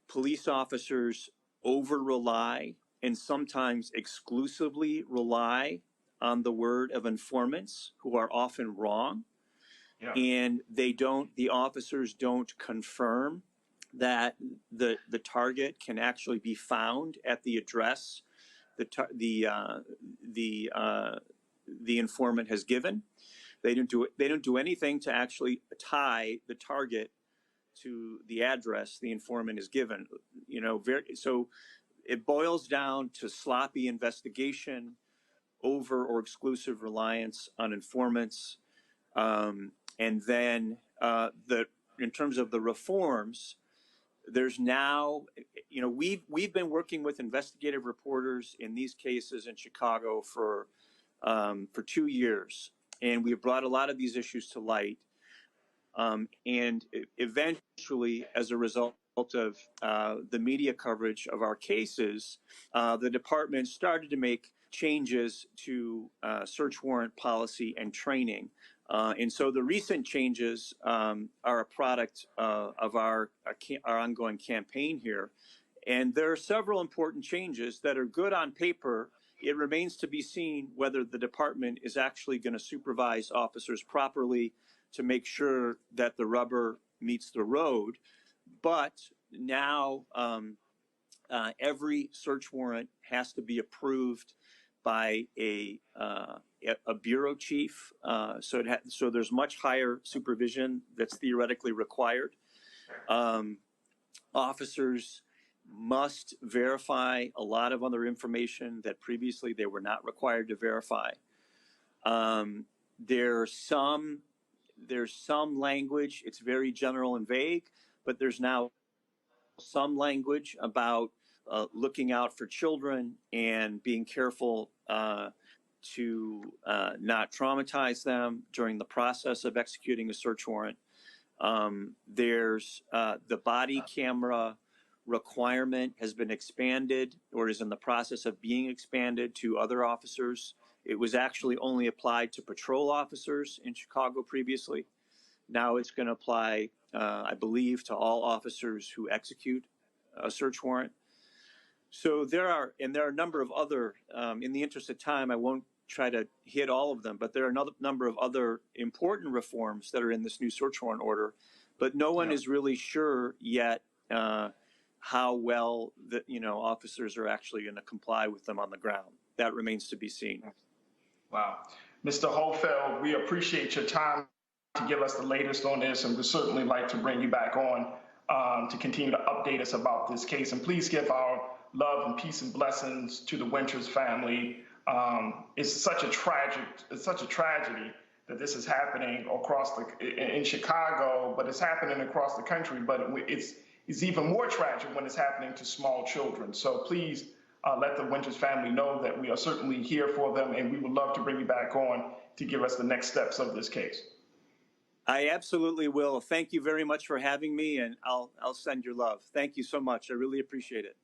S10: police officers over-rely and sometimes exclusively rely on the word of informants who are often wrong. Yeah. And the officers don't confirm that the target can actually be found at the address the informant has given. They don't do anything to actually tie the target to the address the informant is given. So it boils down to sloppy investigation, over or exclusive reliance on informants, and then in terms of the reforms, there's now, we've been working with investigative reporters in these cases in Chicago for 2 years, and we've brought a lot of these issues to light. And eventually, as a result of the media coverage of our cases, the department started to make changes to search warrant policy and training. And so the recent changes are a product of our ongoing campaign here. And there are several important changes that are good on paper. It remains to be seen whether the department is actually going to supervise officers properly to make sure that the rubber meets the road. But now every search warrant has to be approved by a bureau chief. So there's much higher supervision that's theoretically required. Officers must verify a lot of other information that previously they were not required to verify. There's some language, it's very general and vague, but there's now some language about looking out for children and being careful to not traumatize them during the process of executing a search warrant. There's the body camera requirement has been expanded or is in the process of being expanded to other officers. It was actually only applied to patrol officers in Chicago previously. Now it's going to apply, I believe, to all officers who execute a search warrant. So there are a number of other, in the interest of time, I won't try to hit all of them, but there are another number of other important reforms that are in this new search warrant order, but no one is really sure yet how well officers are actually going to comply with them on the ground. That remains to be seen.
S2: Wow. Mr. Hofeld, we appreciate your time to give us the latest on this, and we'd certainly like to bring you back on to continue to update us about this case. And please give our love and peace and blessings to the Winters family. It's such a tragedy that this is happening in Chicago, but it's happening across the country. But it's even more tragic when it's happening to small children. So please let the Winters family know that we are certainly here for them, and we would love to bring you back on to give us the next steps of this case.
S10: I absolutely will. Thank you very much for having me, and I'll send your love. Thank you so much. I really appreciate it.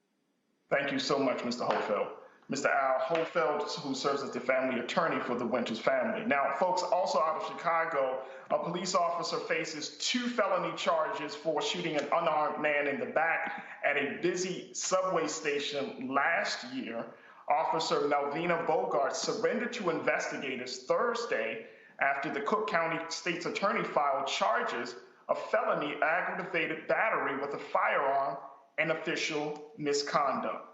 S2: Thank you so much, Mr. Hofeld. Mr. Al Hofeld, who serves as the family attorney for the Winters family. Now, folks, also out of Chicago, a police officer faces 2 felony charges for shooting an unarmed man in the back at a busy subway station last year. Officer Melvina Bogart surrendered to investigators Thursday after the Cook County State's Attorney filed charges of felony aggravated battery with a firearm and official misconduct.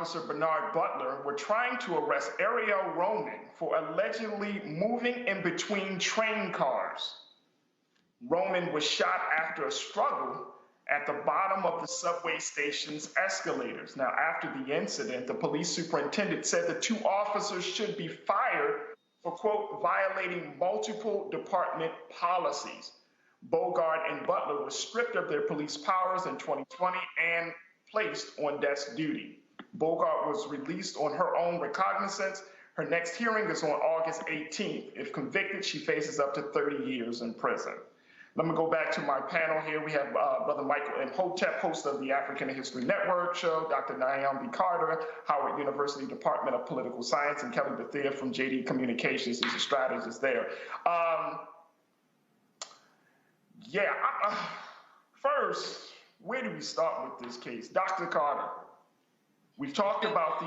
S2: Officer Bernard Butler were trying to arrest Ariel Roman for allegedly moving in between train cars. Roman was shot after a struggle at the bottom of the subway station's escalators. Now, after the incident, the police superintendent said the two officers should be fired for, quote, violating multiple department policies. Bogart and Butler were stripped of their police powers in 2020 and placed on desk duty. Bogart was released on her own recognizance. Her next hearing is on August 18th. If convicted, she faces up to 30 years in prison. Let me go back to my panel here. We have Brother Michael Imhotep, host of the African History Network show, Dr. Nyambi Carter, Howard University Department of Political Science, and Kelly Bethea from JD Communications is a strategist there. First, where do we start with this case? Dr. Carter, we've talked about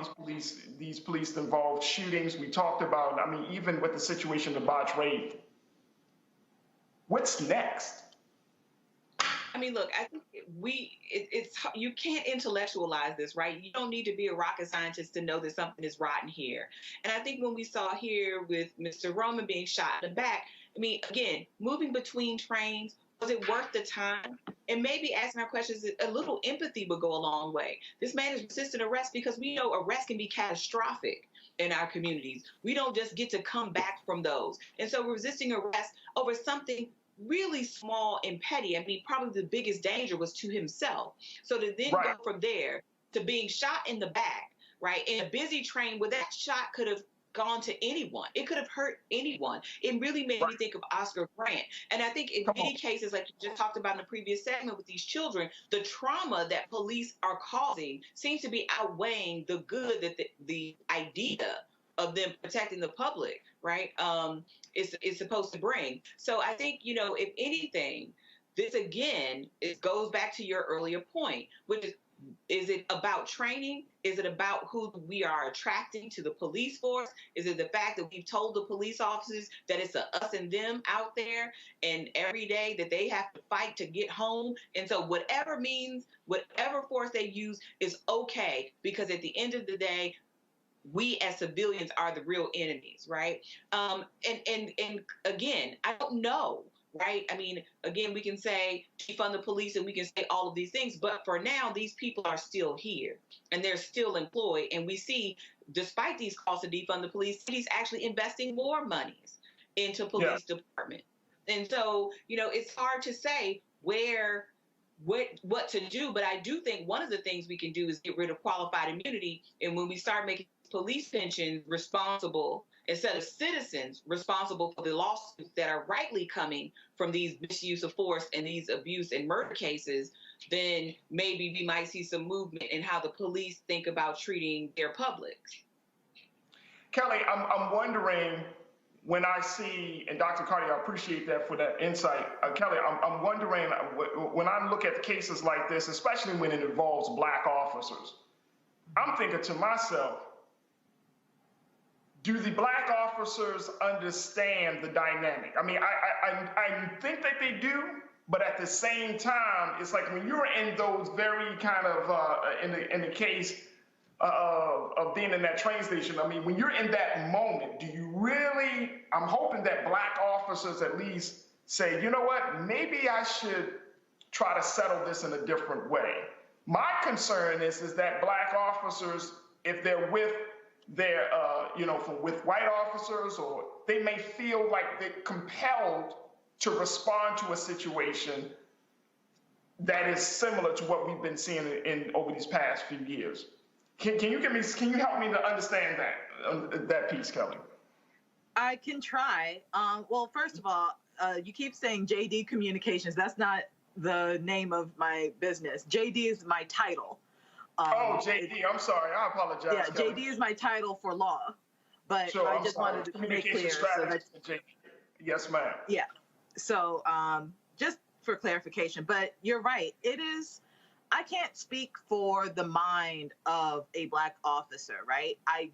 S2: these police-involved shootings. We talked about, even with the situation of botched rape. What's next?
S6: Look, I think you can't intellectualize this, right? You don't need to be a rocket scientist to know that something is rotten here. And I think when we saw here with Mr. Roman being shot in the back, again, moving between trains, was it worth the time? And maybe asking our questions, a little empathy would go a long way. This man is resisting arrest because we know arrest can be catastrophic in our communities. We don't just get to come back from those. And so resisting arrest over something really small and petty. Probably the biggest danger was to himself. So to then go from there to being shot in the back, right, in a busy train where that shot could have gone to anyone. It could have hurt anyone. It really made me think of Oscar Grant. And I think in many cases, like you just talked about in the previous segment with these children, the trauma that police are causing seems to be outweighing the good that the idea of them protecting the public, right, is supposed to bring. So I think, if anything, this again, it goes back to your earlier point, which is it about training? Is it about who we are attracting to the police force? Is it the fact that we've told the police officers that it's a us and them out there and every day that they have to fight to get home? And so whatever means, whatever force they use is okay, because at the end of the day, we as civilians are the real enemies, right? And again, I don't know, right? Again, we can say defund the police and we can say all of these things, but for now, these people are still here and they're still employed. And we see, despite these calls to defund the police, cities actually investing more monies into police department. And so, it's hard to say what to do, but I do think one of the things we can do is get rid of qualified immunity. And when we start making police pensions responsible instead of citizens responsible for the lawsuits that are rightly coming from these misuse of force and these abuse and murder cases, then maybe we might see some movement in how the police think about treating their public.
S2: Kelly, I'm wondering, when I see, and Dr. Carter, I appreciate that for that insight. Kelly, I'm wondering, when I look at cases like this, especially when it involves Black officers, I'm thinking to myself, do the Black officers understand the dynamic? I think that they do, but at the same time, it's like when you're in those very kind of, in the case of being in that train station, when you're in that moment, do you really, I'm hoping that Black officers at least say, you know what, maybe I should try to settle this in a different way. My concern is that Black officers, if they're with their, with white officers, or they may feel like they're compelled to respond to a situation that is similar to what we've been seeing over these past few years. Can you help me to understand that piece, Kelly?
S7: I can try. Well, first of all, you keep saying JD Communications. That's not the name of my business. JD is my title.
S2: JD, I'm sorry. I apologize.
S7: Yeah, Kelly. JD is my title for law. But
S2: sure,
S7: I just wanted to make clear. So that,
S2: yes, ma'am.
S7: Yeah. So just for clarification, but you're right. It is, I can't speak for the mind of a Black officer, right? I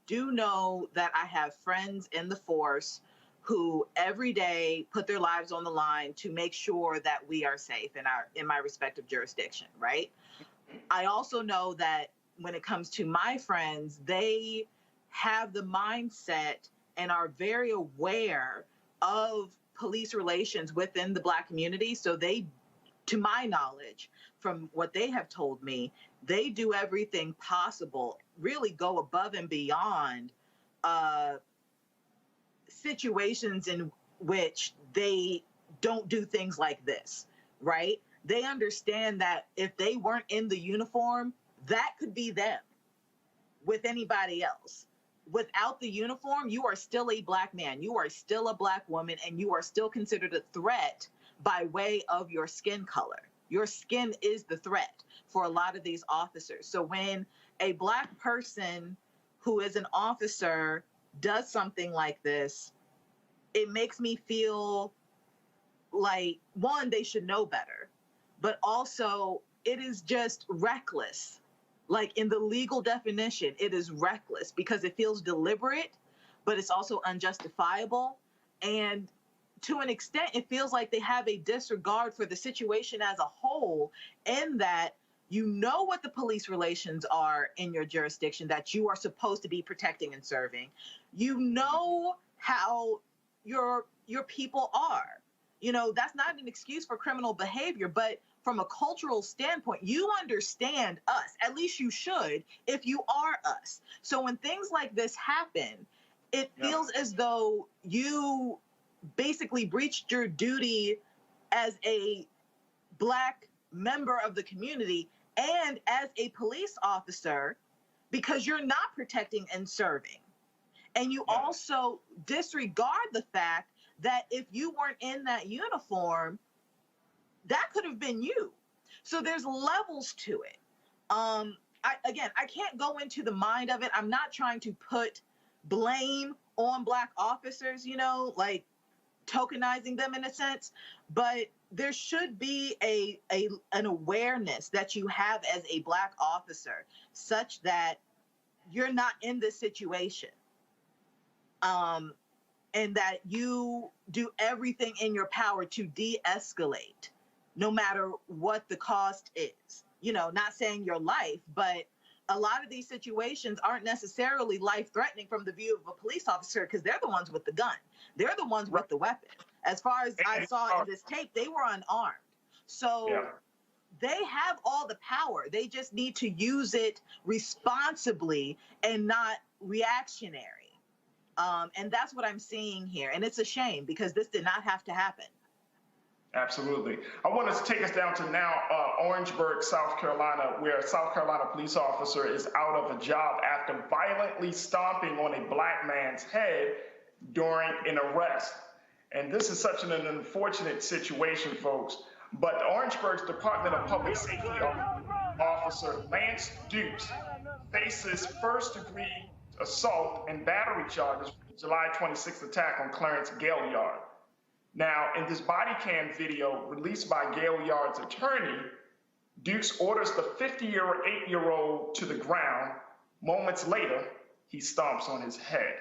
S7: do know that I have friends in the force who every day put their lives on the line to make sure that we are safe in my respective jurisdiction, right? I also know that when it comes to my friends, they have the mindset and are very aware of police relations within the Black community. So they, to my knowledge, from what they have told me, they do everything possible, really go above and beyond situations in which they don't do things like this, right? They understand that if they weren't in the uniform, that could be them with anybody else. Without the uniform, you are still a Black man, you are still a Black woman, and you are still considered a threat by way of your skin color. Your skin is the threat for a lot of these officers. So when a Black person who is an officer does something like this, it makes me feel like, one, they should know better, but also it is just reckless. Like, in the legal definition, it is reckless because it feels deliberate, but it's also unjustifiable. And to an extent, it feels like they have a disregard for the situation as a whole, in that you know what the police relations are in your jurisdiction that you are supposed to be protecting and serving. You know how your people are. You know, that's not an excuse for criminal behavior, but from a cultural standpoint, you understand us. At least you should if you are us. So when things like this happen, it feels as though you basically breached your duty as a Black member of the community and as a police officer, because you're not protecting and serving. And you also disregard the fact that if you weren't in that uniform, that could have been you. So there's levels to it. I can't go into the mind of it. I'm not trying to put blame on Black officers, you know, like tokenizing them in a sense, but there should be an awareness that you have as a Black officer such that you're not in this situation. And that you do everything in your power to de-escalate, no matter what the cost is. You know, not saying your life, but a lot of these situations aren't necessarily life-threatening from the view of a police officer, because they're the ones with the gun. They're the ones with the weapon. As far as I saw in this tape, they were unarmed. So they have all the power. They just need to use it responsibly and not reactionary. And that's what I'm seeing here. And it's a shame because this did not have to happen.
S2: Absolutely. I want to take us down to now Orangeburg, South Carolina, where a South Carolina police officer is out of a job after violently stomping on a Black man's head during an arrest. And this is such an unfortunate situation, folks. But Orangeburg's Department of Public Safety officer Lance Dukes faces first-degree assault and battery charges for the July 26th attack on Clarence Gailliard. Now, in this body cam video released by Gailliard's attorney, Dukes orders the 58-year-old to the ground. Moments later, he stomps on his head.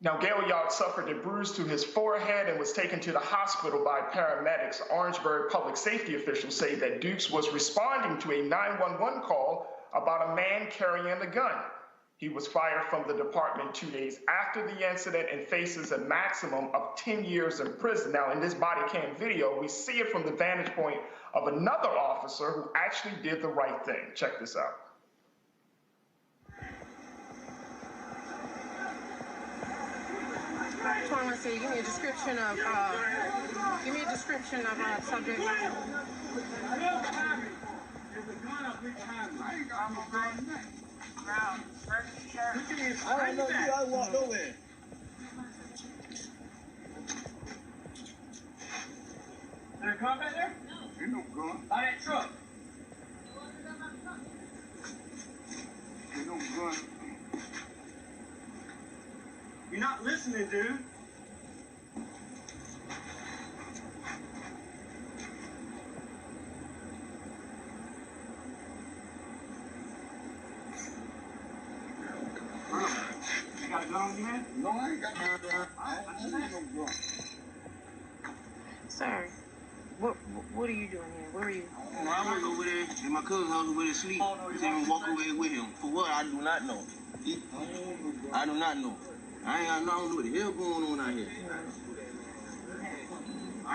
S2: Now, Gailliard suffered a bruise to his forehead and was taken to the hospital by paramedics. Orangeburg public safety officials say that Dukes was responding to a 911 call about a man carrying a gun. He was fired from the department 2 days after the incident and faces a maximum of 10 years in prison. Now, in this body cam video, we see it from the vantage point of another officer who actually did the right thing. Check this out.
S11: So I want to say, give me a description of subject.
S9: I don't know you. I walked over there. There a gun back there? No. Ain't no gun. By that truck. Ain't no gun. You're not listening, dude. gun, man? No, I ain't got no gun. I ain't no gun.
S11: Sir, what are you doing here? Where are you?
S9: I was over there in my cousin's house over there asleep. He said me walk over here with him. For what? I do not know. I do not know. I don't know what the hell going on out here.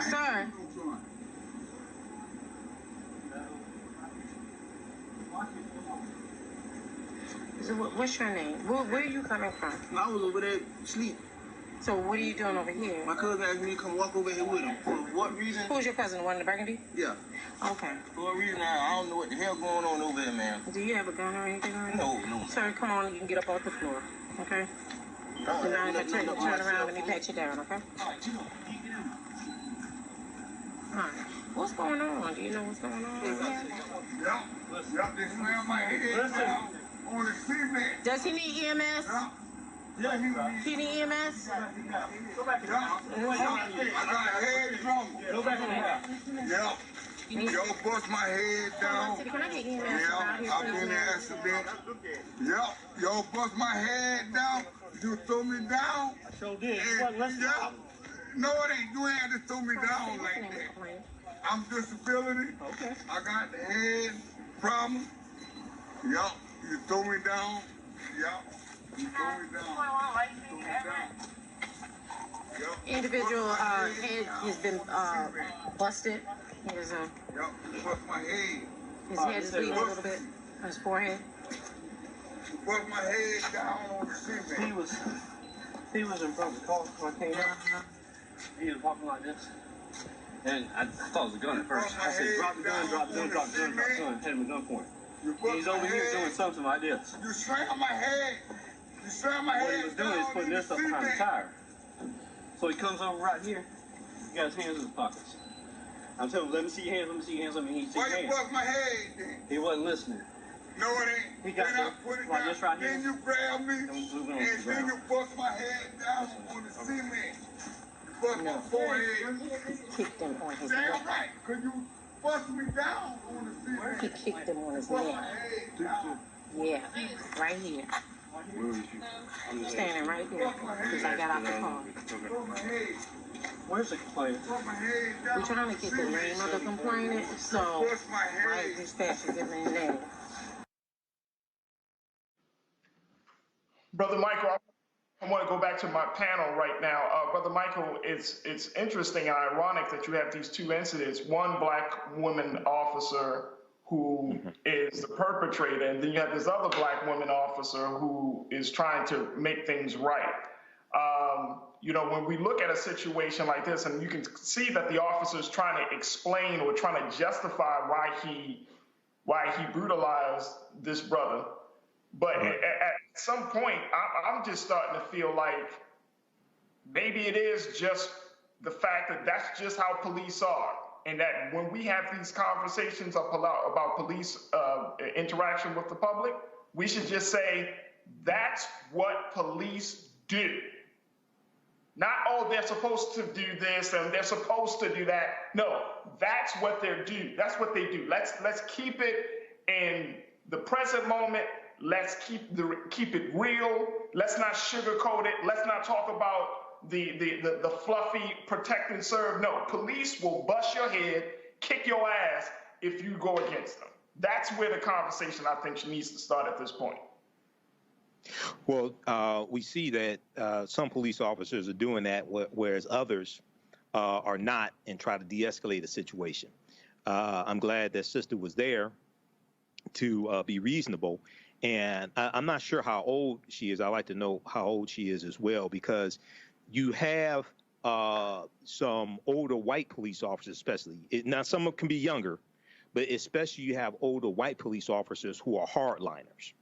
S11: Sir. So what's your name? Where are you coming from?
S9: I was over there asleep.
S11: So what are you doing over here?
S9: My cousin asked me to come walk over here with him. For what reason?
S11: Who's your cousin? The one in the burgundy?
S9: Yeah.
S11: Okay.
S9: For what reason? I don't know what the hell going on over there, man.
S11: Do you have a gun or anything on you?
S9: No.
S11: Sir, come on. You can get up off the floor. Okay? And now if I turn around, let me pat you down, okay? Alright. What's going on? Do you know what's going on?
S9: Yup, they slammed my head down on the cement.
S11: Does he need EMS?
S9: Yeah,
S11: He need EMS?
S9: I got a head trauma. Yeah. Yo, bust my head down.
S11: Can I get EMS
S9: Yeah, I've been in an accident. Yep, yo, bust my head down. You threw me down.
S12: I sure did.
S9: Yeah. No, it ain't. You ain't had to throw me down like that. I'm disability.
S12: Okay.
S9: I got the head problem. Yup, you threw me down. Yup, you threw me down. Yup.
S11: Individual head has been busted. His
S9: Yup, you bust my head.
S11: his head is bleeding a little bit on his forehead.
S9: You bust my head down on the cement.
S12: He was in front of the car when I came out. He was walking like this. And I thought it was a gun at first. I said, drop the gun, drop the gun, drop the gun, drop the gun. Had him a gun point. He's over here doing something like this.
S9: You slammed my head. You slammed my head.
S12: What he was doing is putting this up behind the tire. So he comes over right here. He got his hands in his pockets. I'm telling him, let me see your hands, let me see your hands, let me see your hands.
S9: Why you bust my head then?
S12: He wasn't listening.
S9: No, it ain't.
S12: He got
S9: then
S12: the,
S9: I put it
S12: like
S9: down.
S12: this right here.
S9: Then you grab me,
S12: And we moving on
S9: and
S12: to the
S9: then
S12: ground.
S9: you bust my head down on the cement. You bust my forehead.
S11: Kicked him on his
S9: Damn
S11: neck.
S9: right, because you bust me down on the cement.
S11: He kicked him on his
S9: Bust my
S11: neck.
S9: head down.
S11: Yeah, right here.
S12: Where was you?
S11: I'm standing right here because I got out the car.
S9: Bust my head.
S12: Where's the complaint?
S9: Bust my head down.
S11: We're trying to get the name of the complainant, so
S9: Bust my
S11: right
S9: head.
S11: dispatch is giving the name.
S2: Brother Michael, I want to go back to my panel right now. Brother Michael, it's interesting and ironic that you have these two incidents, one black woman officer who is the perpetrator, and then you have this other black woman officer who is trying to make things right. You know, when we look at a situation like this, and you can see that the officer is trying to explain or trying to justify why he brutalized this brother. But at some point, I'm just starting to feel like maybe it is just the fact that that's just how police are. And that when we have these conversations about police interaction with the public, we should just say, that's what police do. Not, oh, they're supposed to do this and they're supposed to do that. No, that's what they do. That's what they do. Let's keep it in the present moment. Let's keep it real. Let's not sugarcoat it. Let's not talk about the fluffy protect and serve. No, police will bust your head, kick your ass if you go against them. That's where the conversation, I think, needs to start at this point.
S5: Well, we see that some police officers are doing that, whereas others are not, and try to de-escalate a situation. I'm glad that sister was there to be reasonable. And I'm not sure how old she is. I'd like to know how old she is as well, because you have some older white police officers, especially. Now, some of them can be younger, but especially you have older white police officers who are hardliners,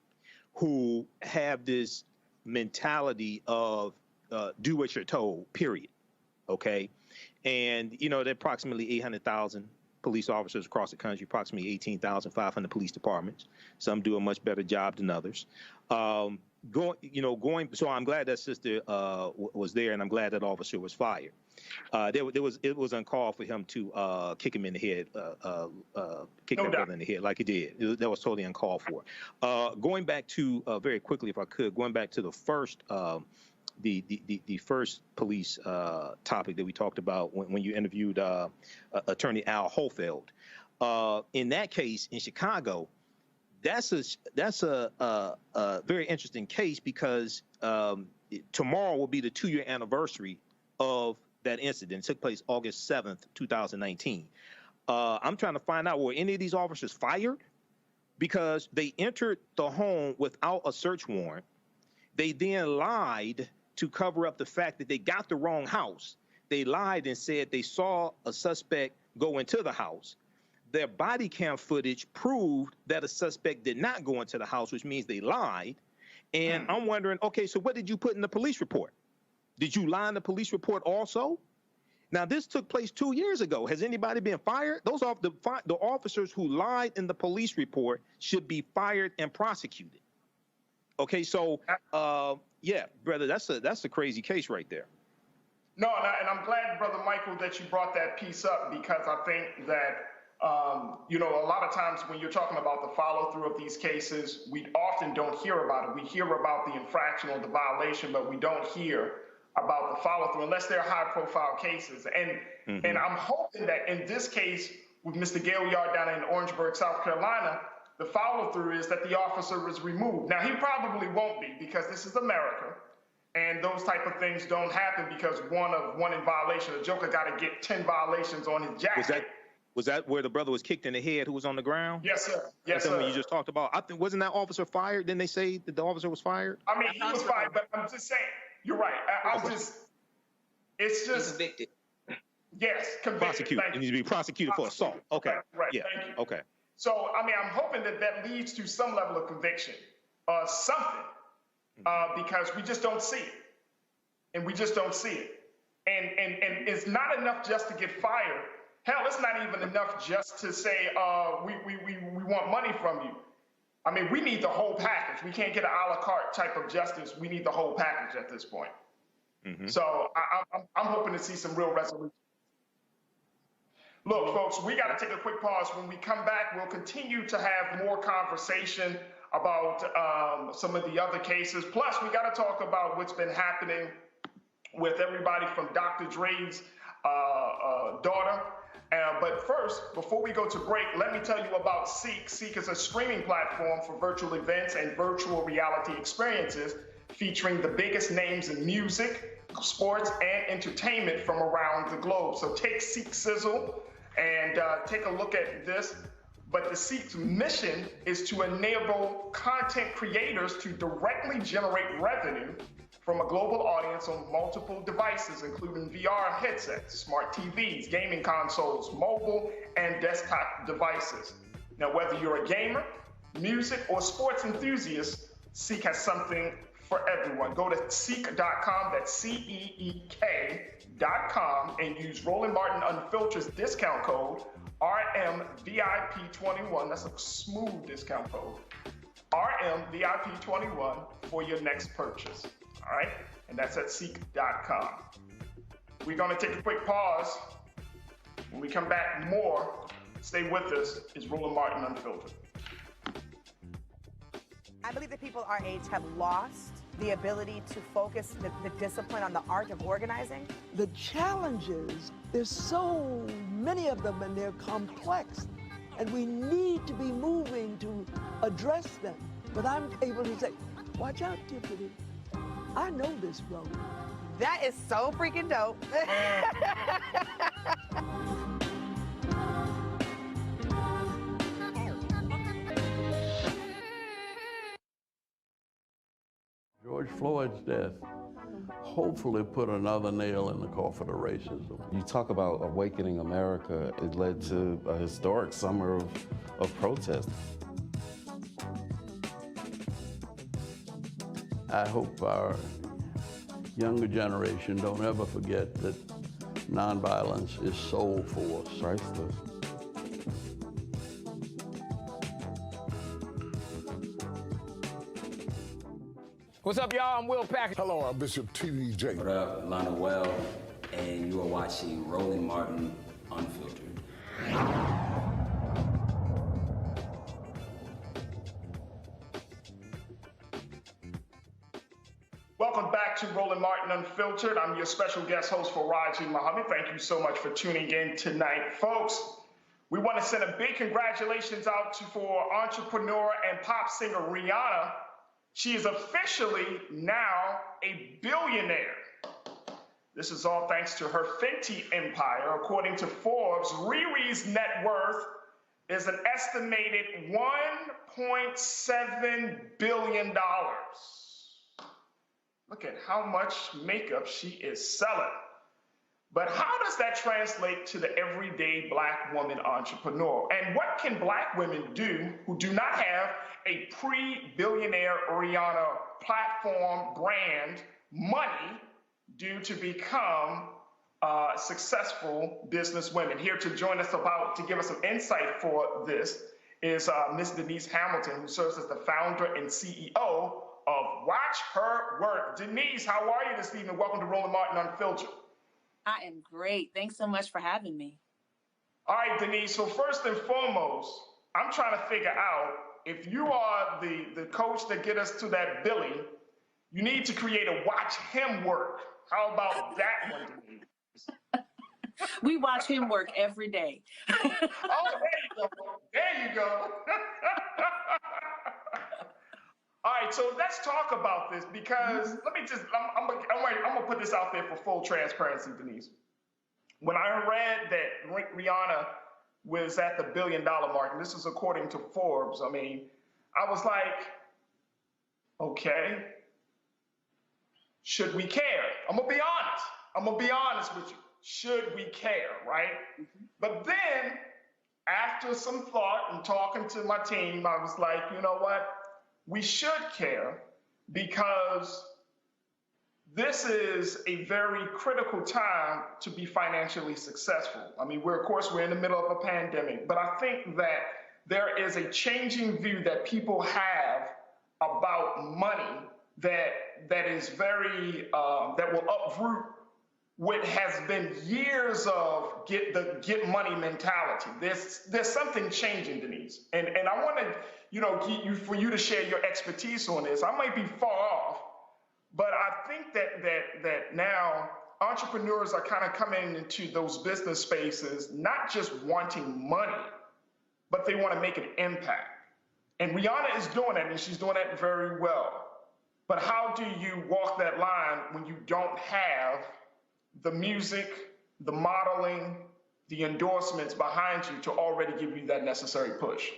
S5: who have this mentality of do what you're told, period. Okay. And, you know, there are approximately 800,000 police officers across the country, approximately 18,500 police departments. Some do a much better job than others. So I'm glad that sister was there, and I'm glad that officer was fired. It was uncalled for him to kick him in the head, kick that brother in the head like he did. That was totally uncalled for. Going back to very quickly, if I could, going back to the first the first police topic that we talked about when you interviewed Attorney Al Holfeld. In that case in Chicago, that's a very interesting case because tomorrow will be the 2-year anniversary of that incident. It took place August 7th, 2019. I'm trying to find out, were any of these officers fired? Because they entered the home without a search warrant. They then lied to cover up the fact that they got the wrong house. They lied and said they saw a suspect go into the house. Their body cam footage proved that a suspect did not go into the house, which means they lied. And I'm wondering, okay, so what did you put in the police report? Did you lie in the police report also? Now, this took place 2 years ago. Has anybody been fired? Those are the officers who lied in the police report should be fired and prosecuted. Okay, so yeah, brother, that's a crazy case right there.
S2: No, and I'm glad, Brother Michael, that you brought that piece up, because I think that a lot of times when you're talking about the follow through of these cases, we often don't hear about it. We hear about the infraction or the violation, but we don't hear about the follow through unless they're high profile cases. And I'm hoping that in this case with Mr. Gaillard down in Orangeburg, South Carolina, the follow through is that the officer is removed. Now, he probably won't be, because this is America, and those type of things don't happen because one in violation. A joker got to get 10 violations on his jacket.
S5: Was that where the brother was kicked in the head who was on the ground?
S2: Yes, sir. Yes, sir.
S5: What you just talked about. I think, wasn't that officer fired? Didn't they say that the officer was fired?
S2: I mean, he was fired, but I'm just saying, you're right. It's just
S6: convicted.
S2: Yes, convicted.
S5: Prosecuted. He needs to be prosecuted for assault. Okay.
S2: Right.
S5: Yeah.
S2: Thank you.
S5: Okay.
S2: So, I mean, I'm hoping that leads to some level of conviction, something, because we just don't see it. And we just don't see it. And it's not enough just to get fired. Hell, it's not even enough just to say, we want money from you. I mean, we need the whole package. We can't get an a la carte type of justice. We need the whole package at this point. So I'm hoping to see some real resolution. Look, folks, we got to take a quick pause. When we come back, we'll continue to have more conversation about some of the other cases. Plus, we got to talk about what's been happening with everybody from Dr. Dre's daughter. But first, before we go to break, let me tell you about Seek. Seek is a streaming platform for virtual events and virtual reality experiences featuring the biggest names in music, sports, and entertainment from around the globe. So take Seek Sizzle and take a look at this. But the Seek's mission is to enable content creators to directly generate revenue from a global audience on multiple devices, including VR headsets, smart TVs, gaming consoles, mobile and desktop devices. Now, whether you're a gamer, music, or sports enthusiast, Seek has something for everyone. Go to seek.com, that's CEEK.com, and use Roland Martin Unfiltered's discount code RMVIP21. That's a smooth discount code. RMVIP21 for your next purchase. All right? And that's at seek.com. We're going to take a quick pause. When we come back, more. Stay with us. It's Roland Martin Unfiltered.
S13: I believe that people our age have lost the ability to focus the discipline on the art of organizing.
S14: The challenges, there's so many of them and they're complex, and we need to be moving to address them. But I'm able to say, watch out, Tiffany. I know this road.
S13: That is so freaking dope.
S15: George Floyd's death hopefully put another nail in the coffin of racism.
S16: You talk about awakening America. It led to a historic summer of protest.
S15: I hope our younger generation don't ever forget that nonviolence is soul force.
S16: Priceless.
S17: What's up, y'all? I'm Will Packard.
S9: Hello, I'm Bishop T.D.J.
S18: What up, Lana Well, and you are watching Roland Martin Unfiltered.
S2: Welcome back to Roland Martin Unfiltered. I'm your special guest host for Raji Muhammad. Thank you so much for tuning in tonight. Folks, we want to send a big congratulations out for entrepreneur and pop singer Rihanna. She is officially now a billionaire. This is all thanks to her Fenty empire. According to Forbes, Riri's net worth is an estimated $1.7 billion. Look at how much makeup she is selling. But how does that translate to the everyday Black woman entrepreneur? And what can Black women do who do not have a pre-billionaire Rihanna platform brand money do to become successful business women? Here to join us to give us some insight for this is Miss Denise Hamilton, who serves as the founder and CEO of Watch Her Work. Denise, how are you this evening? Welcome to Roland Martin Unfiltered.
S19: I am great. Thanks so much for having me.
S2: All right, Denise. So first and foremost, I'm trying to figure out if you are the coach that get us to that Billy, you need to create a Watch Him Work. How about that one, Denise?
S19: We watch him work every day.
S2: Oh, there you go. There you go. All right, so let's talk about this because I'm gonna put this out there for full transparency, Denise. When I read that Rihanna was at the $1 billion mark, and this is according to Forbes, I mean, I was like, okay, should we care? I'm gonna be honest. I'm gonna be honest with you. Should we care, right? Mm-hmm. But then, after some thought and talking to my team, I was like, you know what? We should care because this is a very critical time to be financially successful. I mean, we're in the middle of a pandemic, but I think that there is a changing view that people have about money that is very, that will uproot what has been years of get money mentality. There's something changing, Denise, and I want to for you to share your expertise on this. I might be far off, but I think that now entrepreneurs are kind of coming into those business spaces not just wanting money, but they want to make an impact. And Rihanna is doing that, and she's doing that very well. But how do you walk that line when you don't have the music, the modeling, the endorsements behind you to already give you that necessary push?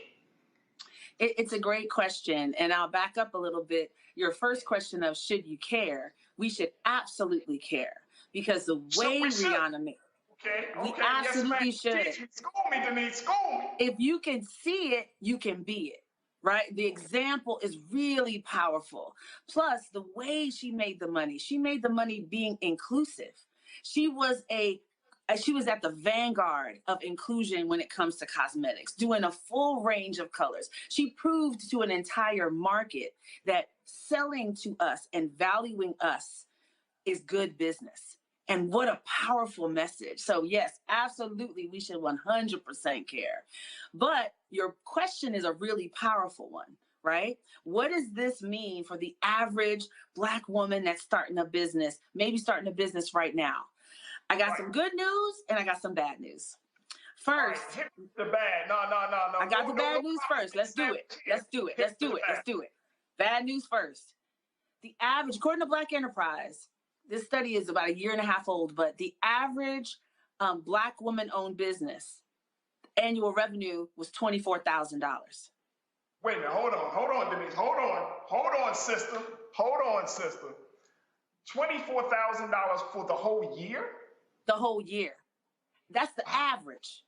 S19: It's a great question, and I'll back up a little bit. Your first question of should you care? We should absolutely care because the way Rihanna made we absolutely should.
S2: School me, Denise, school me.
S19: If you can see it, you can be it, right? The example is really powerful. Plus, the way she made the money being inclusive. She was at the vanguard of inclusion when it comes to cosmetics, doing a full range of colors. She proved to an entire market that selling to us and valuing us is good business. And what a powerful message. So yes, absolutely, we should 100% care. But your question is a really powerful one, right? What does this mean for the average Black woman that's starting a business, maybe starting a business right now? I got some good news and I got some bad news. First,
S2: the bad. No.
S19: I got the bad news first. Let's do it. Bad news first. The average, according to Black Enterprise, this study is about 1.5 years old, but the average Black woman-owned business annual revenue was $24,000.
S2: Wait a minute, hold on, Denise, hold on, sister. $24,000 for the whole year?
S19: The whole year. That's the average,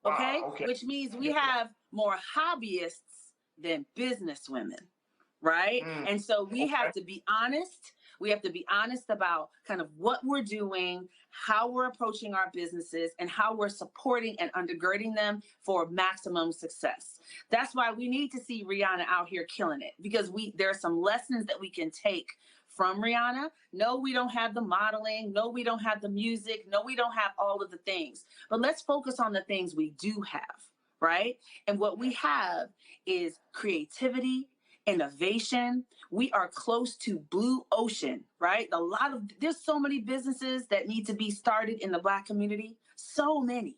S19: okay?
S2: Wow, okay.
S19: Which means we have more hobbyists than business women, right? And so we have to be honest. We have to be honest about kind of what we're doing, how we're approaching our businesses, and how we're supporting and undergirding them for maximum success. That's why we need to see Rihanna out here killing it, because there are some lessons that we can take from Rihanna. No, we don't have the modeling. No, we don't have the music. No, we don't have all of the things. But let's focus on the things we do have, right? And what we have is creativity, innovation. We are close to blue ocean, right? There's so many businesses that need to be started in the Black community. So many.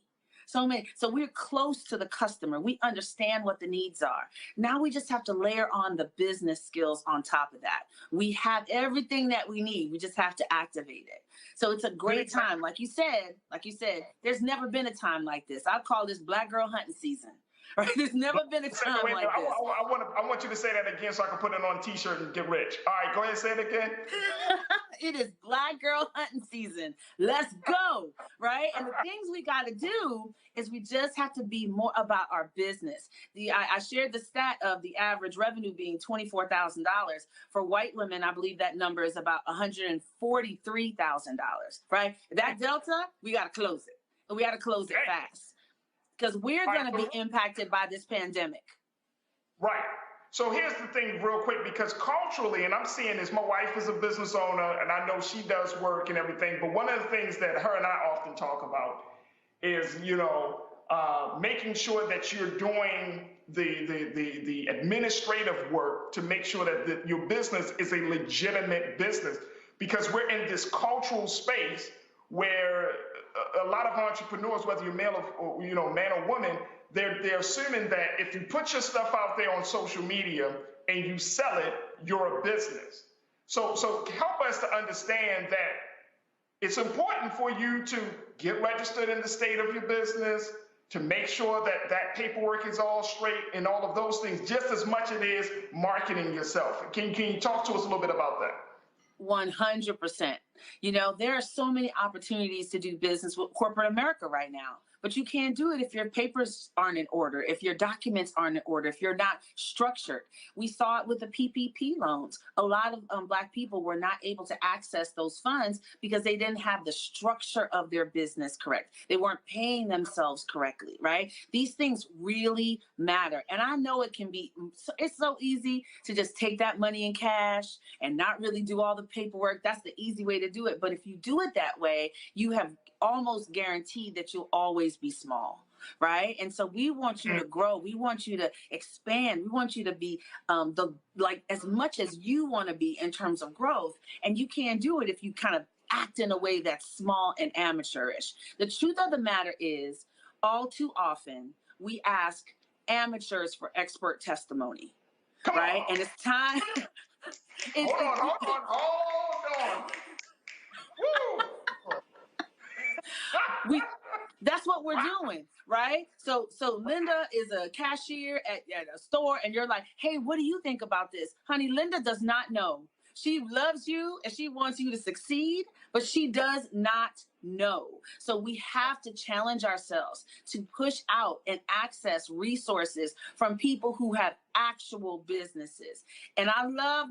S19: So we're close to the customer. We understand what the needs are. Now we just have to layer on the business skills on top of that. We have everything that we need. We just have to activate it. So it's a great time. Like you said, there's never been a time like this. I call this Black girl hunting season. Right? There's never been a time like this.
S2: I want you to say that again so I can put it on a t-shirt and get rich. All right, go ahead and say it again.
S19: It is Black girl hunting season. Let's go, right? And the things we got to do is we just have to be more about our business. I shared the stat of the average revenue being $24,000. For white women, I believe that number is about $143,000, right? That delta, we got to close it. And we got to close it fast, because we're going to be impacted by this pandemic.
S2: Right. So here's the thing real quick, because culturally, and I'm seeing this, my wife is a business owner and I know she does work and everything, but one of the things that her and I often talk about is, making sure that you're doing the administrative work to make sure that your business is a legitimate business, because we're in this cultural space where a lot of entrepreneurs, whether you're male or man or woman, they're assuming that if you put your stuff out there on social media and you sell it, you're a business. So help us to understand that it's important for you to get registered in the state of your business, to make sure that that paperwork is all straight and all of those things, just as much as it is marketing yourself. Can you talk to us a little bit about that?
S19: 100%. There are so many opportunities to do business with corporate America right now, but you can't do it if your papers aren't in order, if your documents aren't in order, if you're not structured. We saw it with the PPP loans. A lot of Black people were not able to access those funds because they didn't have the structure of their business correct. They weren't paying themselves correctly, right? These things really matter. And I know it's so easy to just take that money in cash and not really do all the paperwork. That's the easy way to do it. But if you do it that way, you have almost guaranteed that you'll always be small, right? And so we want you to grow. We want you to expand. We want you to be as much as you want to be in terms of growth. And you can't do it if you kind of act in a way that's small and amateurish. The truth of the matter is, all too often, we ask amateurs for expert testimony, right? And it's time.
S2: Hold on. Woo!
S19: That's what we're doing, right? So Linda is a cashier at a store, and you're like, hey, what do you think about this? Honey, Linda does not know. She loves you and she wants you to succeed, but she does not know. So we have to challenge ourselves to push out and access resources from people who have actual businesses. And I love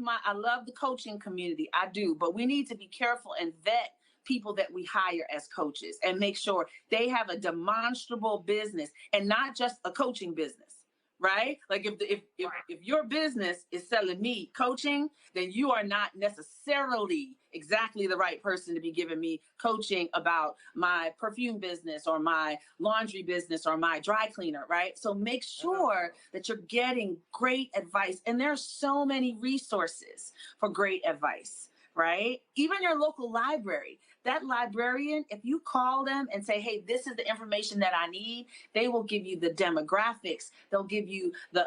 S19: the coaching community. I do, but we need to be careful and vet people that we hire as coaches and make sure they have a demonstrable business and not just a coaching business, right? Like if your business is selling me coaching, then you are not necessarily exactly the right person to be giving me coaching about my perfume business or my laundry business or my dry cleaner, right? So make sure that you're getting great advice. And there's so many resources for great advice, right? Even your local library. That librarian, if you call them and say, hey, this is the information that I need, they will give you the demographics. They'll give you the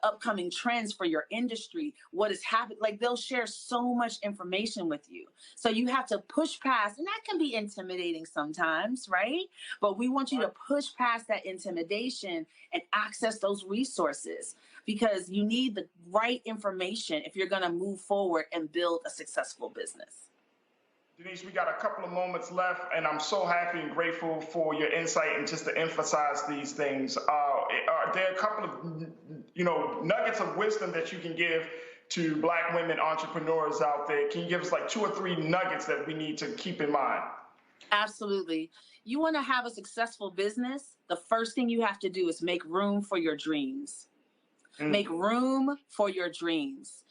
S19: upcoming trends for your industry, what is happening. Like, they'll share so much information with you. So you have to push past, and that can be intimidating sometimes, right? But we want you to push past that intimidation and access those resources, because you need the right information if you're going to move forward and build a successful business.
S2: Denise, we got a couple of moments left, and I'm so happy and grateful for your insight and just to emphasize these things. Are there a couple of, nuggets of wisdom that you can give to Black women entrepreneurs out there? Can you give us like 2 or 3 nuggets that we need to keep in mind?
S19: Absolutely. You want to have a successful business, the first thing you have to do is make room for your dreams. Make room for your dreams.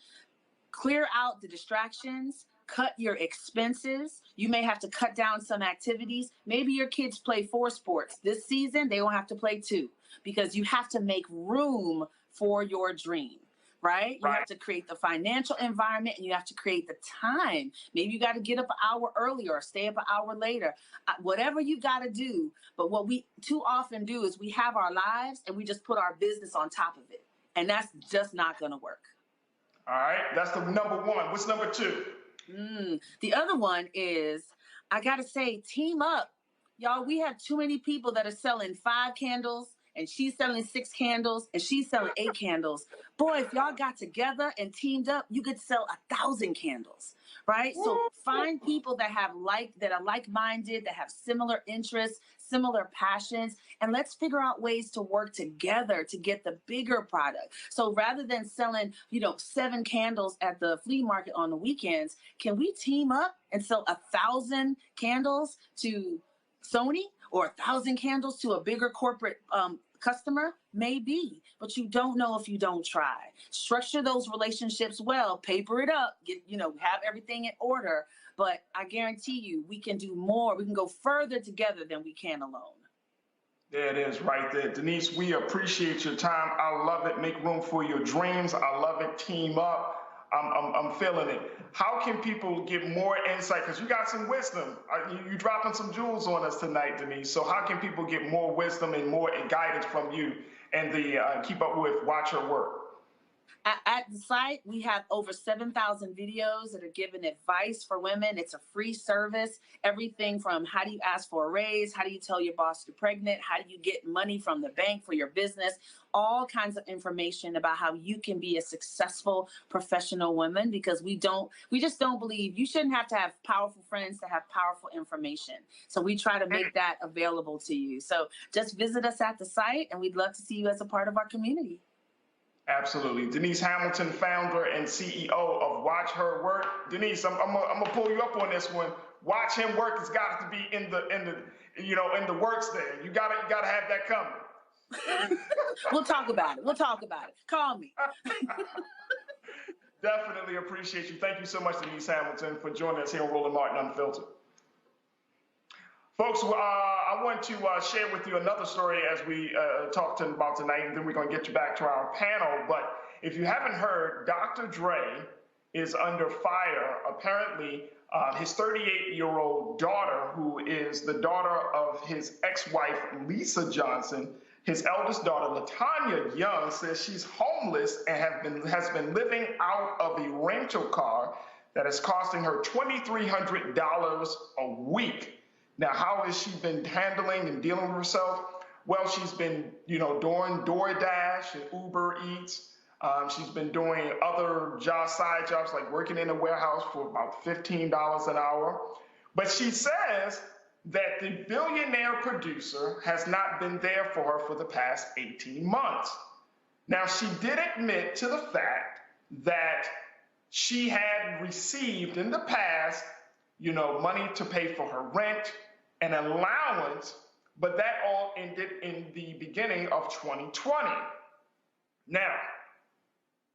S19: Clear out the distractions, cut your expenses. You may have to cut down some activities. Maybe your kids play 4 sports. This season, they will have to play 2 because you have to make room for your dream, right? You have to create the financial environment and you have to create the time. Maybe you got to get up an hour earlier or stay up an hour later. Whatever you got to do. But what we too often do is we have our lives and we just put our business on top of it. And that's just not going to work.
S2: All right, that's the number 1. What's number 2?
S19: The other one is, I got to say, team up. Y'all, we have too many people that are selling 5 candles and she's selling 6 candles and she's selling 8 candles. Boy, if y'all got together and teamed up, you could sell 1,000 candles, right? So find people that are like-minded, that have similar interests, similar passions, and let's figure out ways to work together to get the bigger product. So rather than selling, 7 candles at the flea market on the weekends, can we team up and sell 1,000 candles to Sony or 1,000 candles to a bigger corporate customer? Maybe, but you don't know if you don't try. Structure those relationships well, paper it up, have everything in order. But I guarantee you, we can do more. We can go further together than we can alone.
S2: There it is right there. Denise, we appreciate your time. I love it. Make room for your dreams. I love it. Team up. I'm feeling it. How can people get more insight? Because you got some wisdom. You dropping some jewels on us tonight, Denise. So how can people get more wisdom and more guidance from you and keep up with Watch Her Work?
S19: At the site, we have over 7,000 videos that are giving advice for women. It's a free service. Everything from how do you ask for a raise? How do you tell your boss you're pregnant? How do you get money from the bank for your business? All kinds of information about how you can be a successful professional woman, because we just don't believe you shouldn't have to have powerful friends to have powerful information. So we try to make that available to you. So just visit us at the site and we'd love to see you as a part of our community.
S2: Absolutely. Denise Hamilton, founder and CEO of Watch Her Work. Denise, I'm gonna pull you up on this one. Watch him work has got to be in the works there. You gotta have that coming.
S19: We'll talk about it. Call me.
S2: Definitely appreciate you. Thank you so much, Denise Hamilton, for joining us here on Roland Martin Unfiltered. Folks, I want to share with you another story as we talk about tonight, and then we're going to get you back to our panel. But if you haven't heard, Dr. Dre is under fire. Apparently, his 38-year-old daughter, who is the daughter of his ex-wife, Lisa Johnson, his eldest daughter, LaTanya Young, says she's homeless and has been living out of a rental car that is costing her $2,300 a week. Now, how has she been handling and dealing with herself? Well, she's been, doing DoorDash and Uber Eats. She's been doing other side jobs, like working in a warehouse for about $15 an hour. But she says that the billionaire producer has not been there for her for the past 18 months. Now, she did admit to the fact that she had received in the past money to pay for her rent, an allowance, but that all ended in the beginning of 2020. Now,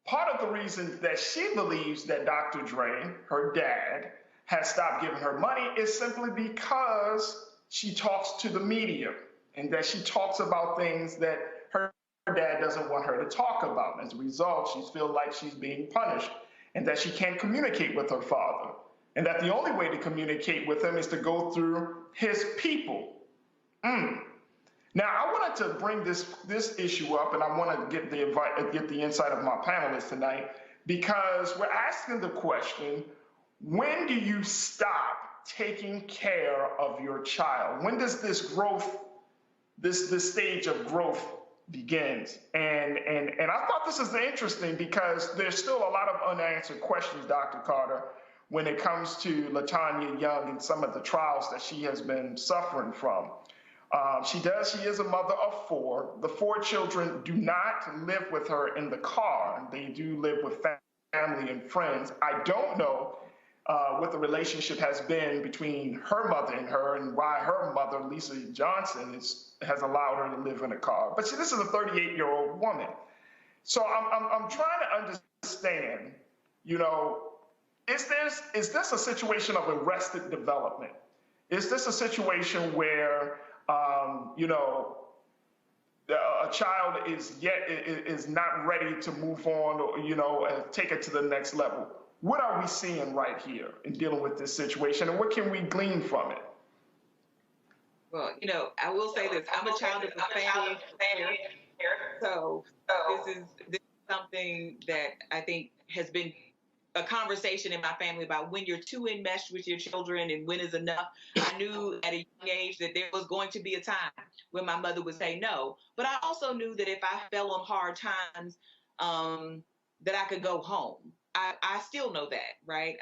S2: part of the reason that she believes that Dr. Dre, her dad, has stopped giving her money is simply because she talks to the media and that she talks about things that her dad doesn't want her to talk about. As a result, she feels like she's being punished and that she can't communicate with her father. And that the only way to communicate with him is to go through his people. Now, I wanted to bring this issue up, and I want to get the insight of my panelists tonight, because we're asking the question: when do you stop taking care of your child? When does this growth, this stage of growth begins? And I thought this is interesting because there's still a lot of unanswered questions, Dr. Carter, when it comes to LaTanya Young and some of the trials that she has been suffering from. She is a mother of 4. The 4 children do not live with her in the car. They do live with family and friends. I don't know what the relationship has been between her mother and her, and why her mother, Lisa Johnson, has allowed her to live in a car. But see, this is a 38-year-old woman. So I'm trying to understand, is this a situation of arrested development? Is this a situation where, a child is not ready to move on, or, take it to the next level? What are we seeing right here in dealing with this situation, and what can we glean from it?
S6: Well, I will say this. I'm a child of a family here. So this is something that I think has been a conversation in my family about when you're too enmeshed with your children and when is enough. I knew at a young age that there was going to be a time when my mother would say no. But I also knew that if I fell on hard times, that I could go home. I still know that, right?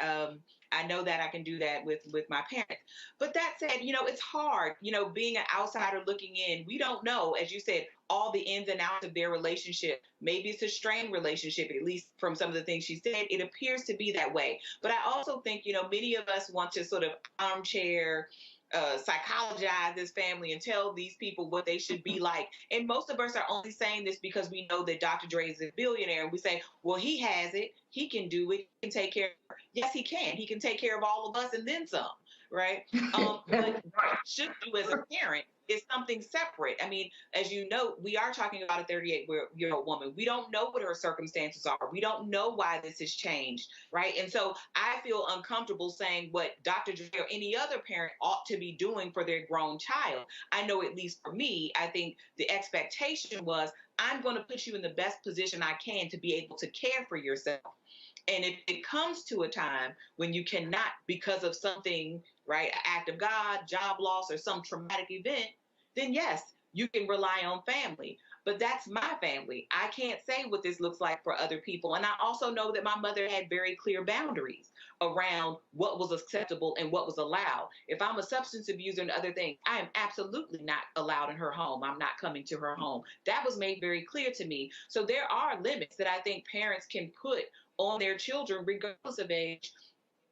S6: I know that I can do that with my parents. But that said, it's hard, being an outsider looking in. We don't know, as you said, all the ins and outs of their relationship. Maybe it's a strained relationship, at least from some of the things she said. It appears to be that way. But I also think, many of us want to sort of armchair psychologize this family and tell these people what they should be like. And most of us are only saying this because we know that Dr. Dre is a billionaire. And we say, well, he has it. He can do it. He can take care of her. Yes, he can. He can take care of all of us and then some, right? But what I should do as a parent is something separate. I mean, as you know, we are talking about a 38-year-old woman. We don't know what her circumstances are. We don't know why this has changed, right? And so I feel uncomfortable saying what Dr. Dre or any other parent ought to be doing for their grown child. I know, at least for me, I think the expectation was, I'm going to put you in the best position I can to be able to care for yourself. And if it comes to a time when you cannot, because of something, right, an act of God, job loss, or some traumatic event, then yes, you can rely on family. But that's my family. I can't say what this looks like for other people. And I also know that my mother had very clear boundaries around what was acceptable and what was allowed. If I'm a substance abuser and other things, I am absolutely not allowed in her home. I'm not coming to her home. That was made very clear to me. So there are limits that I think parents can put on their children, regardless of age,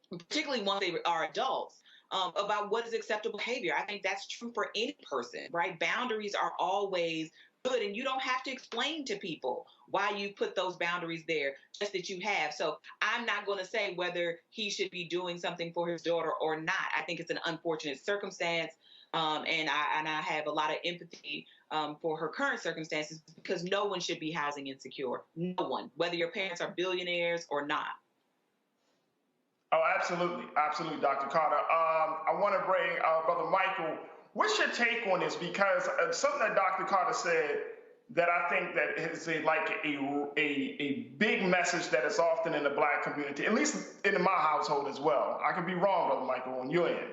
S6: particularly once they are adults, about what is acceptable behavior. I think that's true for any person, right? Boundaries are always good, and you don't have to explain to people why you put those boundaries there, just that you have. So I'm not going to say whether he should be doing something for his daughter or not. I think it's an unfortunate circumstance, and I have a lot of empathy for her current circumstances, because no one should be housing insecure. No one, whether your parents are billionaires or not.
S2: Oh, absolutely. Absolutely, Dr. Carter. I want to bring Brother Michael. What's your take on this? Because something that Dr. Carter said that I think that is a big message that is often in the Black community, at least in my household as well. I could be wrong, Brother Michael, on your end.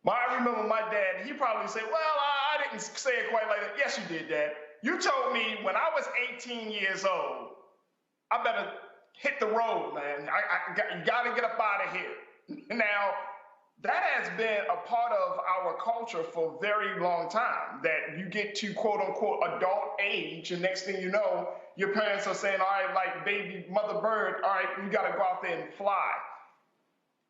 S2: But I remember my dad, he probably said, well, I didn't say it quite like that. Yes, you did, Dad. You told me when I was 18 years old, I better hit the road, man. You got to get up out of here. Now, that has been a part of our culture for a very long time, that you get to quote unquote adult age, and next thing you know, your parents are saying, all right, like baby mother bird, all right, you got to go out there and fly.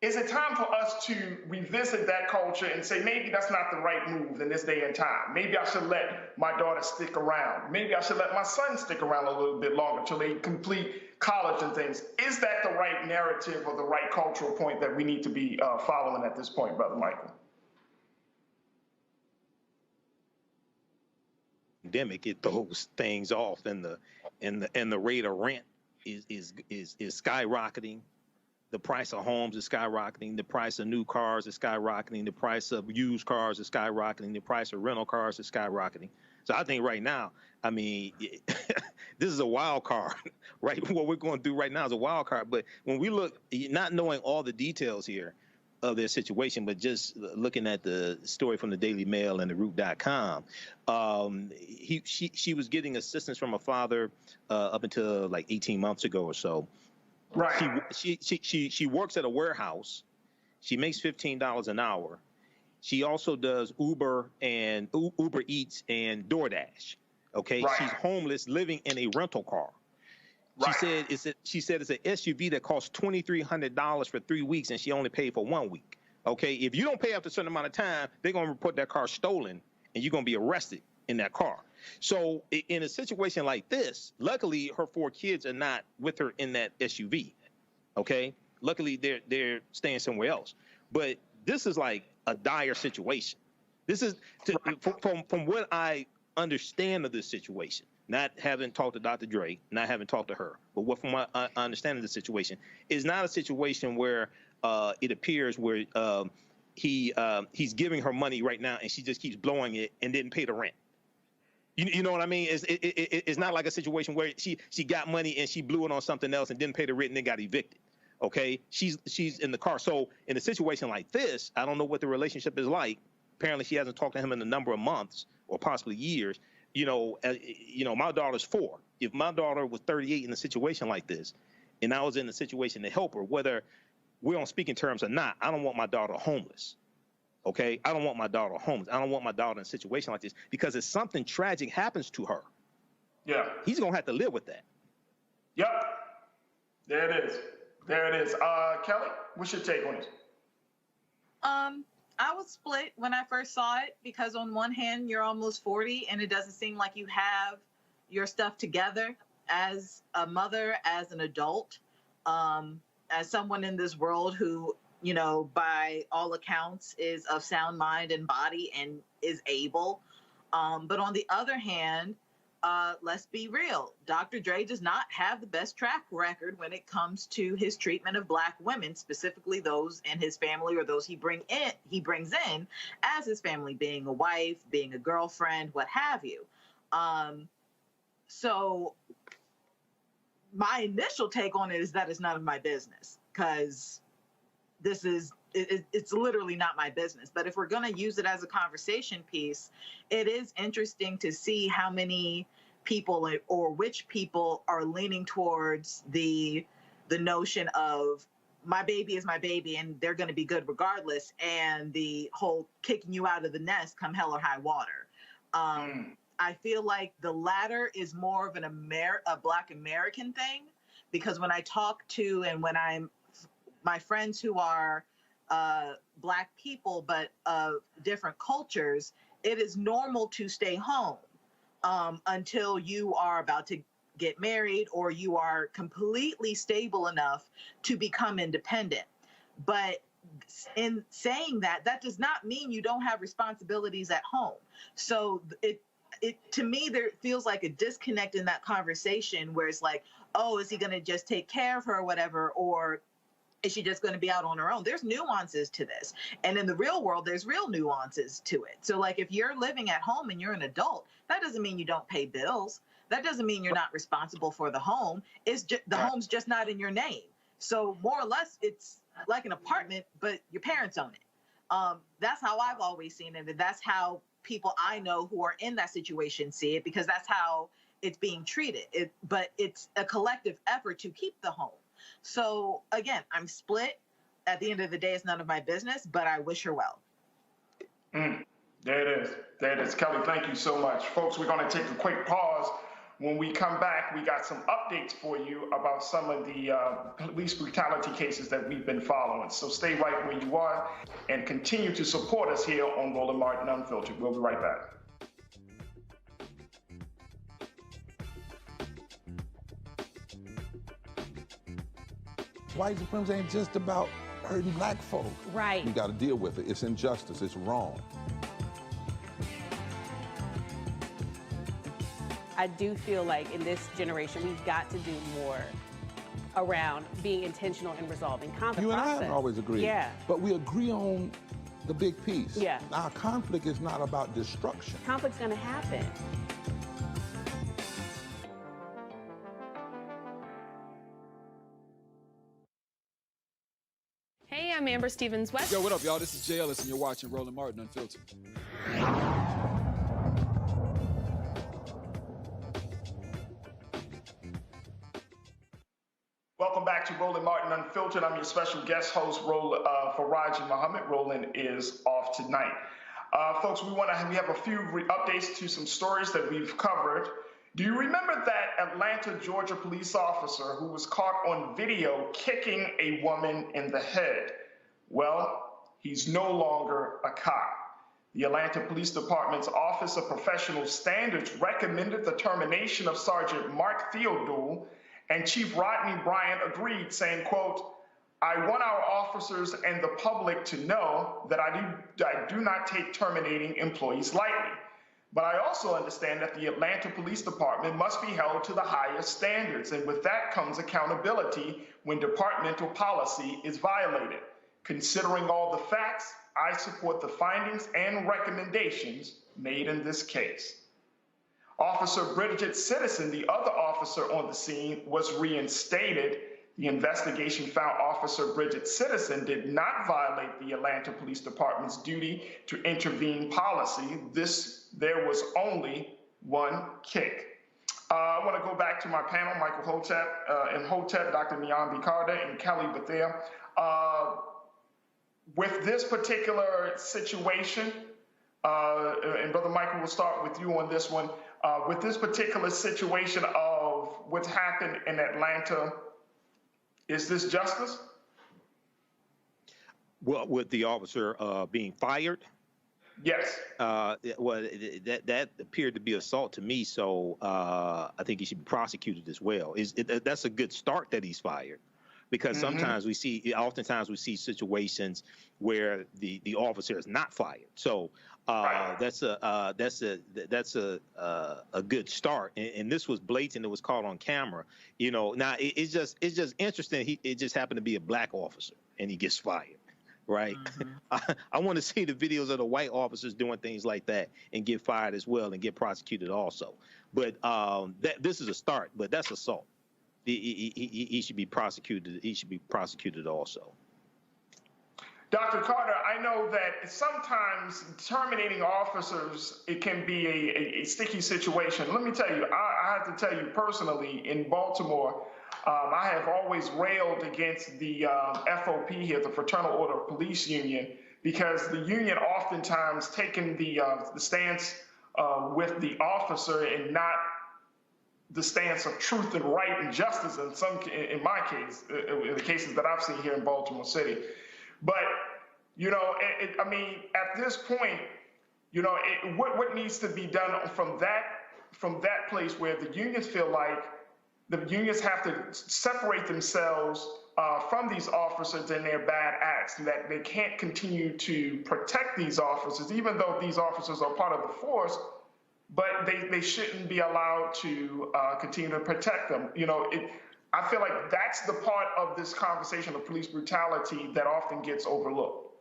S2: Is it time for us to revisit that culture and say, maybe that's not the right move in this day and time? Maybe I should let my daughter stick around. Maybe I should let my son stick around a little bit longer till they complete college and things. Is that the right narrative or the right cultural point that we need to be following at this point, Brother Michael?
S5: Pandemic, it throws things off, and the rate of rent is skyrocketing. The price of homes is skyrocketing. The price of new cars is skyrocketing. The price of used cars is skyrocketing. The price of rental cars is skyrocketing. So I think right now, I mean, this is a wild card, right? What we're going through right now is a wild card. But when we look, not knowing all the details here of their situation, but just looking at the story from the Daily Mail and the Root.com, she was getting assistance from her father up until like 18 months ago or so.
S2: Right.
S5: She works at a warehouse. She makes $15 an hour. She also does Uber Eats and DoorDash. Okay.
S2: Right.
S5: She's homeless, living in a rental car.
S2: Right.
S5: She said it's an SUV that costs $2,300 for 3 weeks, and she only paid for 1 week. Okay, if you don't pay after a certain amount of time, they're gonna report that car stolen, and you're gonna be arrested in that car. So in a situation like this, luckily her 4 kids are not with her in that SUV. Okay, luckily they're staying somewhere else. But this is like a dire situation. This is from what I understand of this situation, not having talked to Dr. Dre, not having talked to her, but what from my understanding of the situation is not a situation where it appears where he's giving her money right now and she just keeps blowing it and didn't pay the rent. You know what I mean? It's not like a situation where she got money and she blew it on something else and didn't pay the rent and then got evicted. Okay, she's in the car. So in a situation like this, I don't know what the relationship is like. Apparently, she hasn't talked to him in a number of months or possibly years. My daughter's 4. If my daughter was 38 in a situation like this, and I was in a situation to help her, whether we're on speaking terms or not, I don't want my daughter homeless. Okay, I don't want my daughter homeless. I don't want my daughter in a situation like this because if something tragic happens to her,
S2: yeah,
S5: he's gonna have to live with that.
S2: Yep, there it is. There it is. Kelly, what's your take on it?
S7: I was split when I first saw it because on one hand, you're almost 40 and it doesn't seem like you have your stuff together as a mother, as an adult, as someone in this world who, by all accounts is of sound mind and body and is able. But on the other hand, let's be real. Dr. Dre does not have the best track record when it comes to his treatment of Black women, specifically those in his family or those he brings in as his family, being a wife, being a girlfriend, what have you. So my initial take on it is that it's none of my business because it's literally not my business. But if we're going to use it as a conversation piece, it is interesting to see how many people or which people are leaning towards the notion of my baby is my baby and they're going to be good regardless, and the whole kicking you out of the nest come hell or high water. I feel like the latter is more of a Black American thing, because when I talk to and when my friends who are Black people but of different cultures, it is normal to stay home until you are about to get married or you are completely stable enough to become independent. But in saying that does not mean you don't have responsibilities at home. So it to me, there feels like a disconnect in that conversation where it's like, oh, is he going to just take care of her or whatever? Or is she just going to be out on her own? There's nuances to this. And in the real world, there's real nuances to it. So like if you're living at home and you're an adult, that doesn't mean you don't pay bills. That doesn't mean you're not responsible for the home. It's just, the home's just not in your name. So more or less, it's like an apartment, but your parents own it. That's how I've always seen it. And that's how people I know who are in that situation see it, because that's how it's being treated. But it's a collective effort to keep the home. So again, I'm split. At the end of the day, it's none of my business, but I wish her well.
S2: There it is. There it is. Kelly, thank you so much. Folks, we're going to take a quick pause. When we come back, we got some updates for you about some of the police brutality cases that we've been following. So stay right where you are and continue to support us here on Roland Martin Unfiltered. We'll be right back.
S17: White supremacy ain't just about hurting Black folk.
S20: Right.
S17: We got to deal with it. It's injustice. It's wrong.
S20: I do feel like in this generation, we've got to do more around being intentional in resolving conflict.
S17: You and I have always agreed.
S20: Yeah.
S17: But we agree on the big piece.
S20: Yeah.
S17: Our conflict is not about destruction.
S20: Conflict's going to happen.
S21: Hey, I'm Amber Stevens-West.
S22: Yo, what up, y'all? This is Jay Ellis, and you're watching Roland Martin Unfiltered.
S2: Welcome back to Roland Martin Unfiltered. I'm your special guest host, Faraji Muhammad. Roland is off tonight. Folks, we have a few updates to some stories that we've covered Do you remember that Atlanta, Georgia police officer who was caught on video kicking a woman in the head? Well, he's no longer a cop. The Atlanta Police Department's Office of Professional Standards recommended the termination of Sergeant Mark Theodule, and Chief Rodney Bryant agreed, saying, quote, "I want our officers and the public to know that I do not take terminating employees lightly. But I also understand that the Atlanta Police Department must be held to the highest standards, and with that comes accountability when departmental policy is violated. Considering all the facts, I support the findings and recommendations made in this case." Officer Bridget Citizen, the other officer on the scene, was reinstated. The investigation found Officer Bridget Citizen did not violate the Atlanta Police Department's duty to intervene policy. There was only one kick. I want to go back to my panel, Michael Hotep and Hotep, Dr. Nyambi Carter, and Kelly Bethea. With this particular situation, and Brother Michael, we'll start with you on this one. With this particular situation of what's happened in Atlanta, is this justice?
S5: Well, with the officer being fired?
S2: Yes.
S5: Well, that appeared to be assault to me, so I think he should be prosecuted as well. That's a good start that he's fired, because oftentimes we see situations where the officer is not fired. So that's a good start. And this was blatant. It was caught on camera. You know, now it's just interesting. It just happened to be a black officer, and he gets fired. Right. I want to see the videos of the white officers doing things like that and get fired as well and get prosecuted also. But this is a start, but that's assault. He should be prosecuted. He should be prosecuted also.
S2: Dr. Carter, I know that sometimes terminating officers, it can be a sticky situation. Let me tell you, I have to tell you personally, in Baltimore, I have always railed against the FOP here, the Fraternal Order of Police Union, because the union oftentimes taking the stance with the officer and not the stance of truth and right and justice in my case, in the cases that I've seen here in Baltimore City. But, you know, I mean, at this point, you know, what needs to be done from that place where the unions feel like the unions have to separate themselves from these officers and their bad acts, and that they can't continue to protect these officers, even though these officers are part of the force, but they shouldn't be allowed to continue to protect them. You know, I feel like that's the part of this conversation of police brutality that often gets overlooked.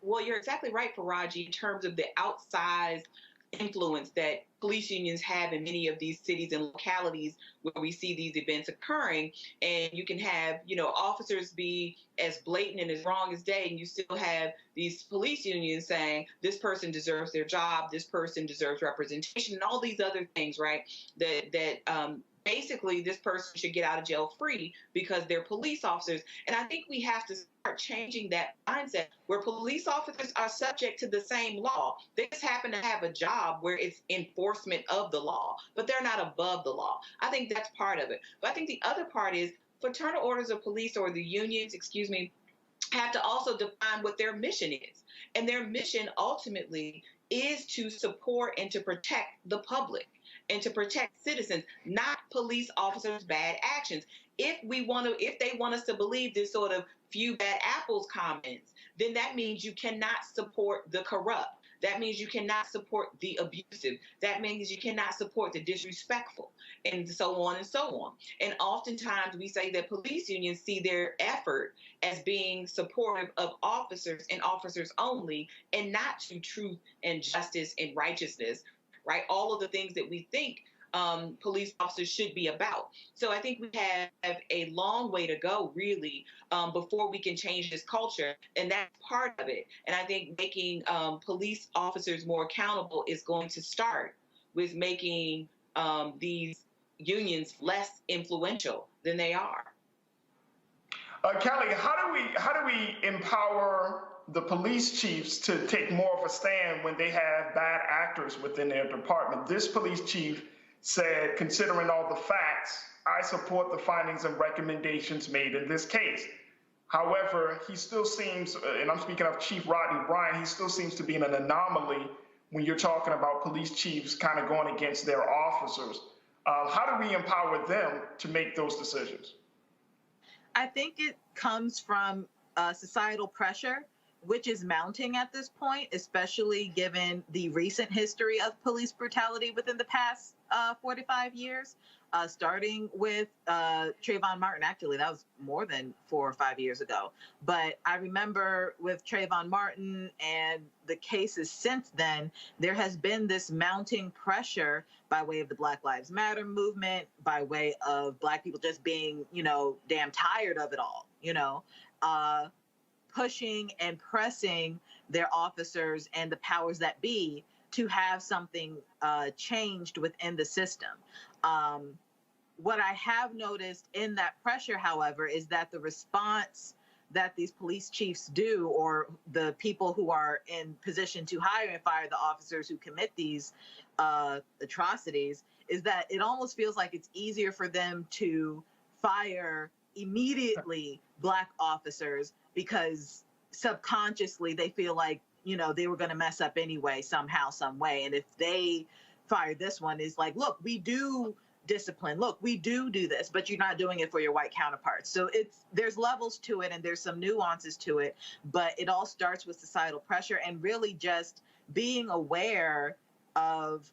S6: Well, you're exactly right, Faraji, in terms of the outsized influence that police unions have in many of these cities and localities where we see these events occurring. And you can have, you know, officers be as blatant and as wrong as day, and you still have these police unions saying this person deserves their job, this person deserves representation, and all these other things, right? That basically this person should get out of jail free because they're police officers. And I think we have to start changing that mindset where police officers are subject to the same law. They just happen to have a job where it's enforcement of the law, but they're not above the law. I think that's part of it. But I think the other part is fraternal orders of police, or the unions, have to also define what their mission is. And their mission ultimately is to support and to protect the public and to protect citizens, not police officers' bad actions. If they want us to believe this sort of few bad apples comments, then that means you cannot support the corrupt. That means you cannot support the abusive. That means you cannot support the disrespectful, and so on and so on. And oftentimes we say that police unions see their effort as being supportive of officers and officers only, and not to truth and justice and righteousness, right? All of the things that we think police officers should be about. So I think we have a long way to go, really, before we can change this culture, and that's part of it. And I think making police officers more accountable is going to start with making these unions less influential than they are.
S2: Kelly, how do we empower the police chiefs to take more of a stand when they have bad actors within their department? This police chief said, considering all the facts, I support the findings and recommendations made in this case. However, he still seems, and I'm speaking of Chief Rodney Bryant, he still seems to be in an anomaly when you're talking about police chiefs kind of going against their officers. How do we empower them to make those decisions?
S7: I think it comes from societal pressure, which is mounting at this point, especially given the recent history of police brutality within the past 45 years. Starting with Trayvon Martin. Actually, that was more than 4 or 5 years ago. But I remember with Trayvon Martin and the cases since then, there has been this mounting pressure by way of the Black Lives Matter movement, by way of Black people just being, damn tired of it all, pushing and pressing their officers and the powers that be to have something changed within the system. What I have noticed in that pressure, however, is that the response that these police chiefs do, or the people who are in position to hire and fire the officers who commit these atrocities, is that it almost feels like it's easier for them to fire immediately Black officers because subconsciously they feel like, they were going to mess up anyway, somehow, some way. And if they fire this one, it's like, look, we do discipline. Look, we do this, but you're not doing it for your white counterparts. So there's levels to it and there's some nuances to it, but it all starts with societal pressure and really just being aware of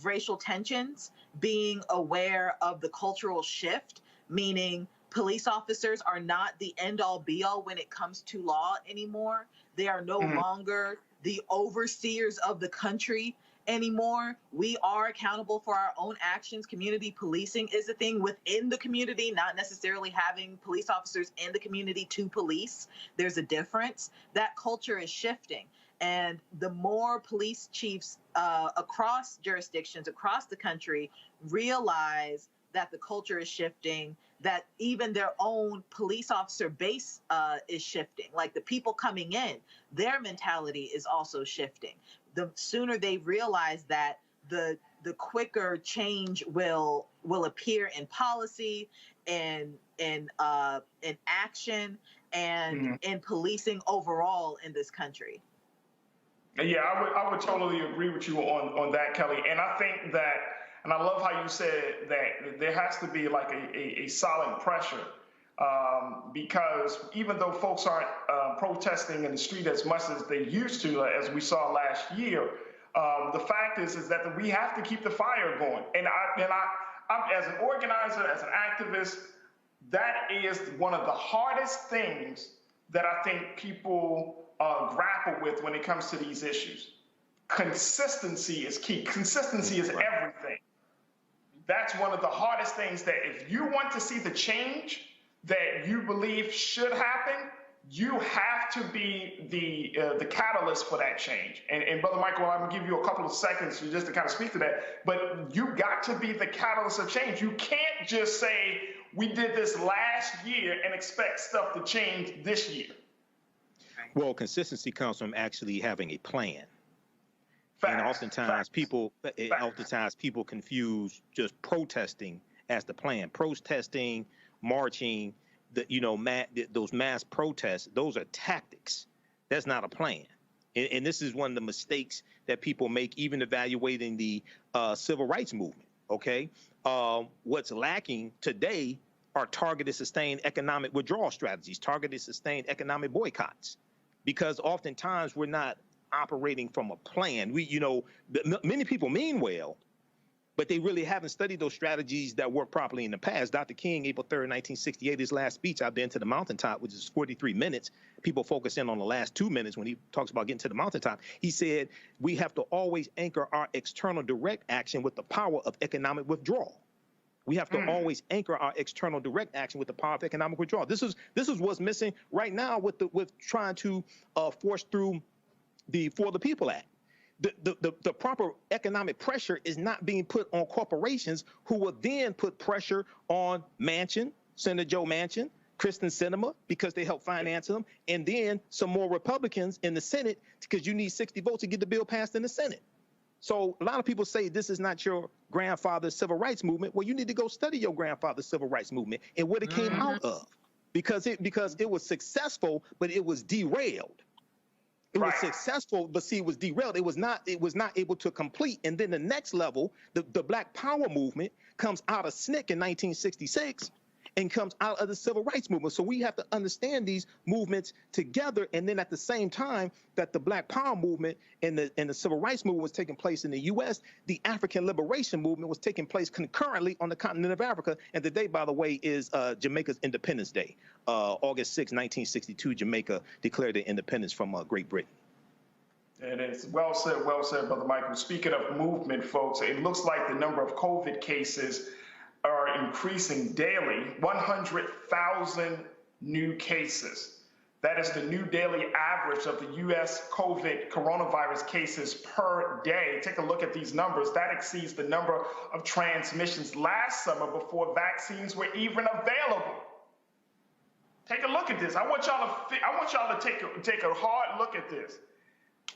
S7: racial tensions, being aware of the cultural shift, meaning police officers are not the end-all be-all when it comes to law anymore. They are no longer the overseers of the country anymore. We are accountable for our own actions. Community policing is a thing within the community, not necessarily having police officers in the community to police. There's a difference. That culture is shifting. And the more police chiefs across jurisdictions, across the country, realize that the culture is shifting, that even their own police officer base is shifting. Like the people coming in, their mentality is also shifting. The sooner they realize that, the quicker change will appear in policy and in action and in policing overall in this country.
S2: Yeah, I would totally agree with you on that, Kelly. And I think that, and I love how you said that there has to be like a silent pressure because even though folks aren't protesting in the street as much as they used to, as we saw last year, the fact is that we have to keep the fire going. And I'm as an organizer, as an activist, that is one of the hardest things that I think people grapple with when it comes to these issues. Consistency is key. Consistency is everything. That's one of the hardest things, that if you want to see the change that you believe should happen, you have to be the catalyst for that change. And Brother Michael, I'm gonna give you a couple of seconds just to kind of speak to that, but you got to be the catalyst of change. You can't just say, we did this last year and expect stuff to change this year.
S5: Well, consistency comes from actually having a plan. And oftentimes people confuse just protesting as the plan. Protesting, marching, those mass protests, those are tactics. That's not a plan. And this is one of the mistakes that people make, even evaluating the civil rights movement. Okay, what's lacking today are targeted, sustained economic withdrawal strategies, targeted, sustained economic boycotts, because oftentimes we're not operating from a plan. Many people mean well, but they really haven't studied those strategies that work properly in the past. Dr. King, April 3rd, 1968, his last speech, I've been to the mountaintop, which is 43 minutes. People focus in on the last 2 minutes when he talks about getting to the mountaintop. He said, we have to always anchor our external direct action with the power of economic withdrawal. We have to always anchor our external direct action with the power of economic withdrawal. This is what's missing right now with trying to force through the For the People Act. The proper economic pressure is not being put on corporations, who will then put pressure on Manchin, Senator Joe Manchin, Kristen Sinema, because they help finance them, and then some more Republicans in the Senate, because you need 60 votes to get the bill passed in the Senate. So a lot of people say this is not your grandfather's civil rights movement. Well, you need to go study your grandfather's civil rights movement and what it came out of, because it was successful, but it was derailed. It was successful, but see, it was derailed. It was not able to complete. And then the next level, the Black Power movement comes out of SNCC in 1966 and comes out of the civil rights movement. So we have to understand these movements together. And then at the same time that the Black Power movement and the civil rights movement was taking place in the U.S., the African liberation movement was taking place concurrently on the continent of Africa. And today, by the way, is Jamaica's Independence Day. August 6, 1962, Jamaica declared their independence from Great Britain.
S2: It is well said, Brother Michael. Speaking of movement, folks, it looks like the number of COVID cases are increasing daily. 100,000 new cases. That is the new daily average of the U.S. coronavirus cases per day. Take a look at these numbers. That exceeds the number of transmissions last summer before vaccines were even available. Take a look at this. I want y'all to take a hard look at this.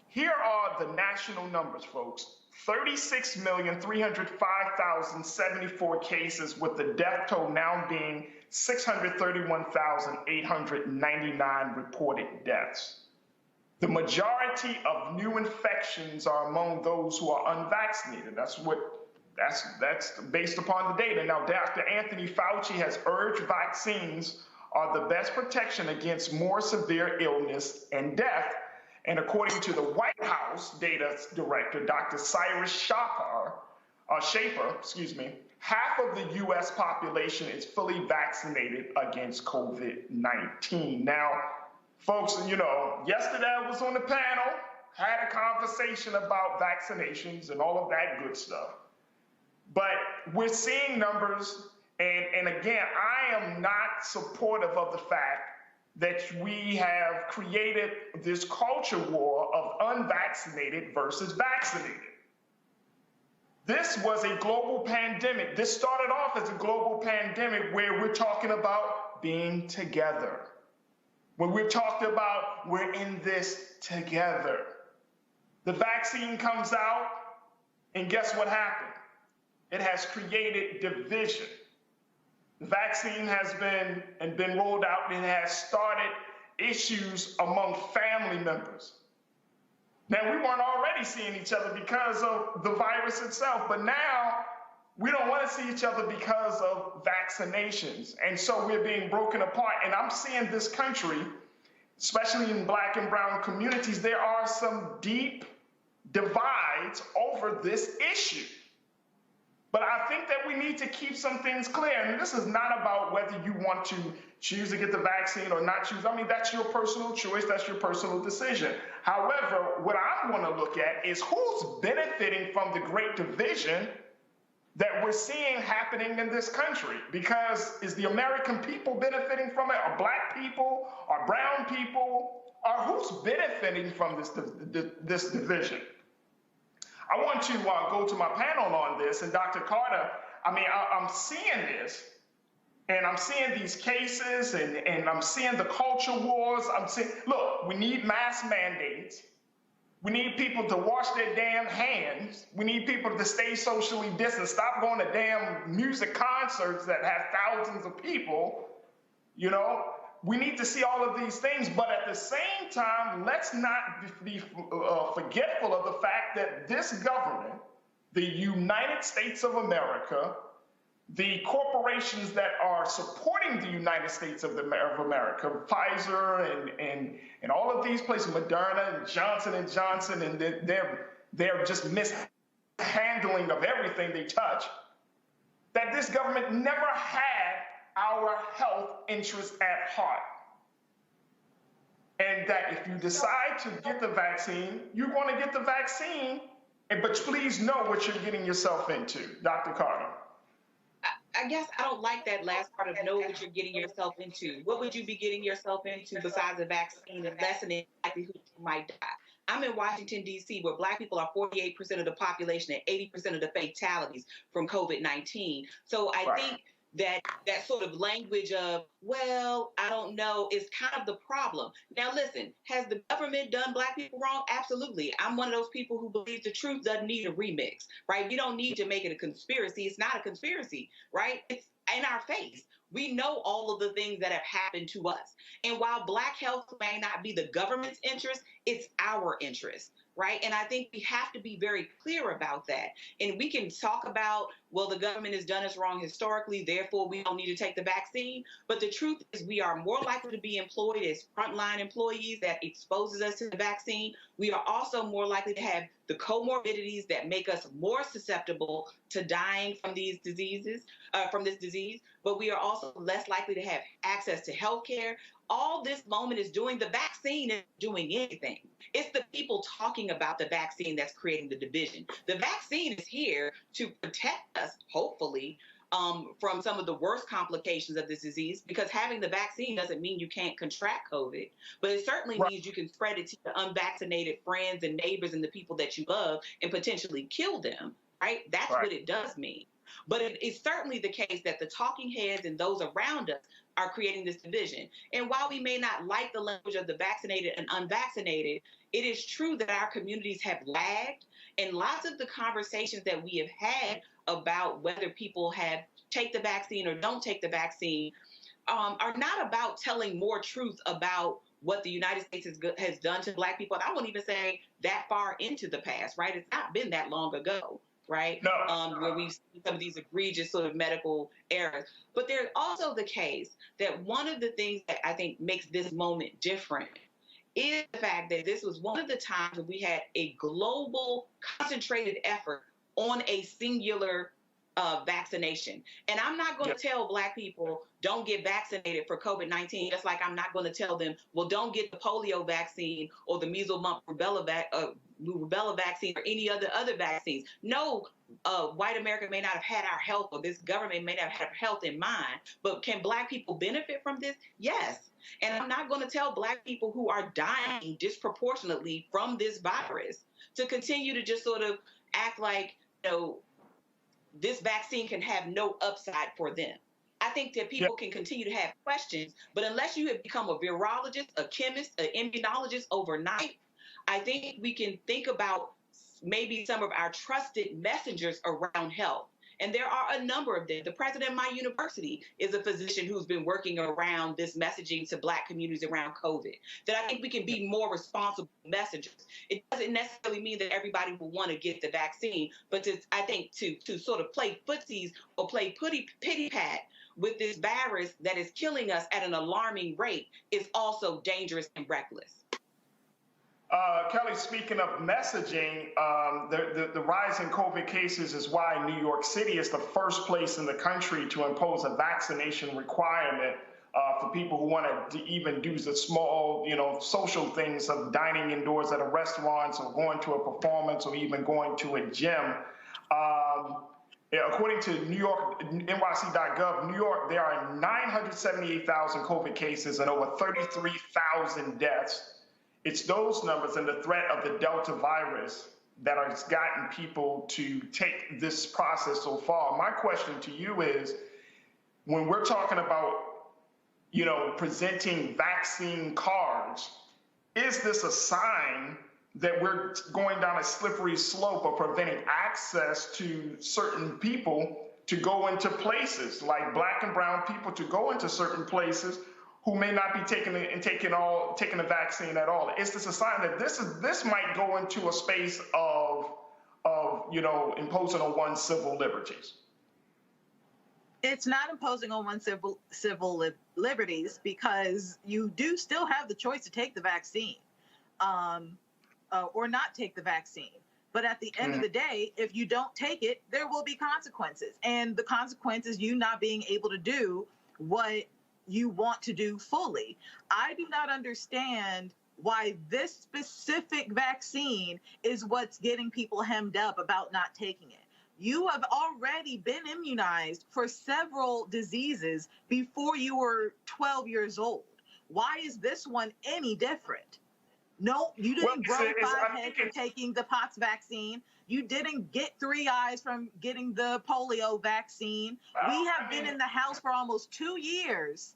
S2: Here are the national numbers, folks. 36,305,074 cases, with the death toll now being 631,899 reported deaths. The majority of new infections are among those who are unvaccinated. That's based upon the data. Now, Dr. Anthony Fauci has urged vaccines are the best protection against more severe illness and death. And according to the White House data director, Dr. Cyrus Schaefer, half of the U.S. population is fully vaccinated against COVID-19. Now, folks, yesterday I was on the panel, had a conversation about vaccinations and all of that good stuff. But we're seeing numbers, and again, I am not supportive of the fact that we have created this culture war of unvaccinated versus vaccinated. This was a global pandemic. This started off as a global pandemic where we're talking about being together. When we're talking about we're in this together. The vaccine comes out, and guess what happened? It has created division. The vaccine has been rolled out, and it has started issues among family members. Now, we weren't already seeing each other because of the virus itself, but now we don't want to see each other because of vaccinations. And so we're being broken apart. And I'm seeing this country, especially in Black and brown communities, there are some deep divides over this issue. But I think that we need to keep some things clear. And this is not about whether you want to choose to get the vaccine or not choose. I mean, that's your personal choice. That's your personal decision. However, what I'm going to look at is who's benefiting from the great division that we're seeing happening in this country. Because is the American people benefiting from it? Are Black people? Are brown people? Or who's benefiting from this division? I want to go to my panel on this, and Dr. Carter, I'm seeing this, and I'm seeing these cases, and I'm seeing the culture wars. Look, we need mask mandates. We need people to wash their damn hands. We need people to stay socially distant. Stop going to damn music concerts that have thousands of people, We need to see all of these things, but at the same time, let's not be forgetful of the fact that this government, the United States of America, the corporations that are supporting the United States of America, Pfizer and all of these places, Moderna and Johnson & Johnson, and they're just mishandling of everything they touch, that this government never had our health interests at heart. And that if you decide to get the vaccine, you're going to get the vaccine, but please know what you're getting yourself into. Dr. Carter.
S6: I guess I don't like that last part of know what you're getting yourself into. What would you be getting yourself into besides a vaccine and lessening the likelihood you might die? I'm in Washington, D.C., where Black people are 48% of the population and 80% of the fatalities from COVID-19. So I think that sort of language of, well, I don't know, is kind of the problem. Now, listen, has the government done Black people wrong? Absolutely. I'm one of those people who believes the truth doesn't need a remix, right? You don't need to make it a conspiracy. It's not a conspiracy, right? It's in our face. We know all of the things that have happened to us. And while Black health may not be the government's interest, it's our interest, right? And I think we have to be very clear about that. And we can talk about, well, the government has done us wrong historically, therefore we don't need to take the vaccine. But the truth is we are more likely to be employed as frontline employees that exposes us to the vaccine. We are also more likely to have the comorbidities that make us more susceptible to dying from these diseases, from this disease. But we are also less likely to have access to health care. All this moment is doing, the vaccine isn't doing anything. It's the people talking about the vaccine that's creating the division. The vaccine is here to protect us, hopefully, from some of the worst complications of this disease, because having the vaccine doesn't mean you can't contract COVID, but it certainly means you can spread it to your unvaccinated friends and neighbors and the people that you love and potentially kill them, right? That's what it does mean. But it is certainly the case that the talking heads and those around us are creating this division. And while we may not like the language of the vaccinated and unvaccinated, it is true that our communities have lagged. And lots of the conversations that we have had about whether people have take the vaccine or don't take the vaccine are not about telling more truth about what the United States has done to Black people. And I won't even say that far into the past, right? It's not been that long ago, right? No. Where we've seen some of these egregious sort of medical errors. But there's also the case that one of the things that I think makes this moment different is the fact that this was one of the times that we had a global concentrated effort on a singular vaccination. And I'm not going to tell Black people, don't get vaccinated for COVID-19, just like I'm not going to tell them, well, don't get the polio vaccine or the measles, mumps, rubella vaccine or any other vaccines. No, white America may not have had our health, or this government may not have health in mind, but can Black people benefit from this? Yes. And I'm not going to tell Black people who are dying disproportionately from this virus to continue to just sort of act like, this vaccine can have no upside for them. I think that people can continue to have questions, but unless you have become a virologist, a chemist, an immunologist overnight, I think we can think about maybe some of our trusted messengers around health. And there are a number of them. The president of my university is a physician who's been working around this messaging to Black communities around COVID. That I think we can be more responsible messengers. It doesn't necessarily mean that everybody will want to get the vaccine, but I think to sort of play footsies or play pity-pat with this virus that is killing us at an alarming rate is also dangerous and reckless.
S2: Kelly, speaking of messaging, the rise in COVID cases is why New York City is the first place in the country to impose a vaccination requirement for people who want to even do the small, social things of dining indoors at a restaurant or going to a performance or even going to a gym. According to New York, NYC.gov, New York, there are 978,000 COVID cases and over 33,000 deaths. It's those numbers and the threat of the Delta virus that has gotten people to take this process so far. My question to you is, when we're talking about, presenting vaccine cards, is this a sign that we're going down a slippery slope of preventing access to certain people to go into places, like Black and brown people to go into certain places who may not be taking the vaccine at all? Is this a sign that this might go into a space of imposing on one's civil liberties?
S7: It's not imposing on one's civil liberties, because you do still have the choice to take the vaccine or not take the vaccine. But at the end of the day, if you don't take it, there will be consequences. And the consequence is you not being able to do what you want to do fully. I do not understand why this specific vaccine is what's getting people hemmed up about not taking it. You have already been immunized for several diseases before you were 12 years old. Why is this one any different? No, you didn't grow
S2: it's,
S7: 5
S2: I
S7: heads
S2: think
S7: from
S2: it's,
S7: taking the pox vaccine. You didn't get 3 eyes from getting the polio vaccine. We have been in the house for almost 2 years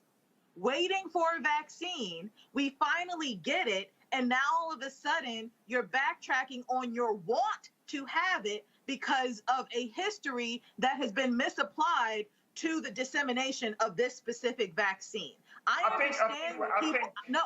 S7: waiting for a vaccine. We finally get it. And now all of a sudden you're backtracking on your want to have it because of a history that has been misapplied to the dissemination of this specific vaccine. I understand people. No,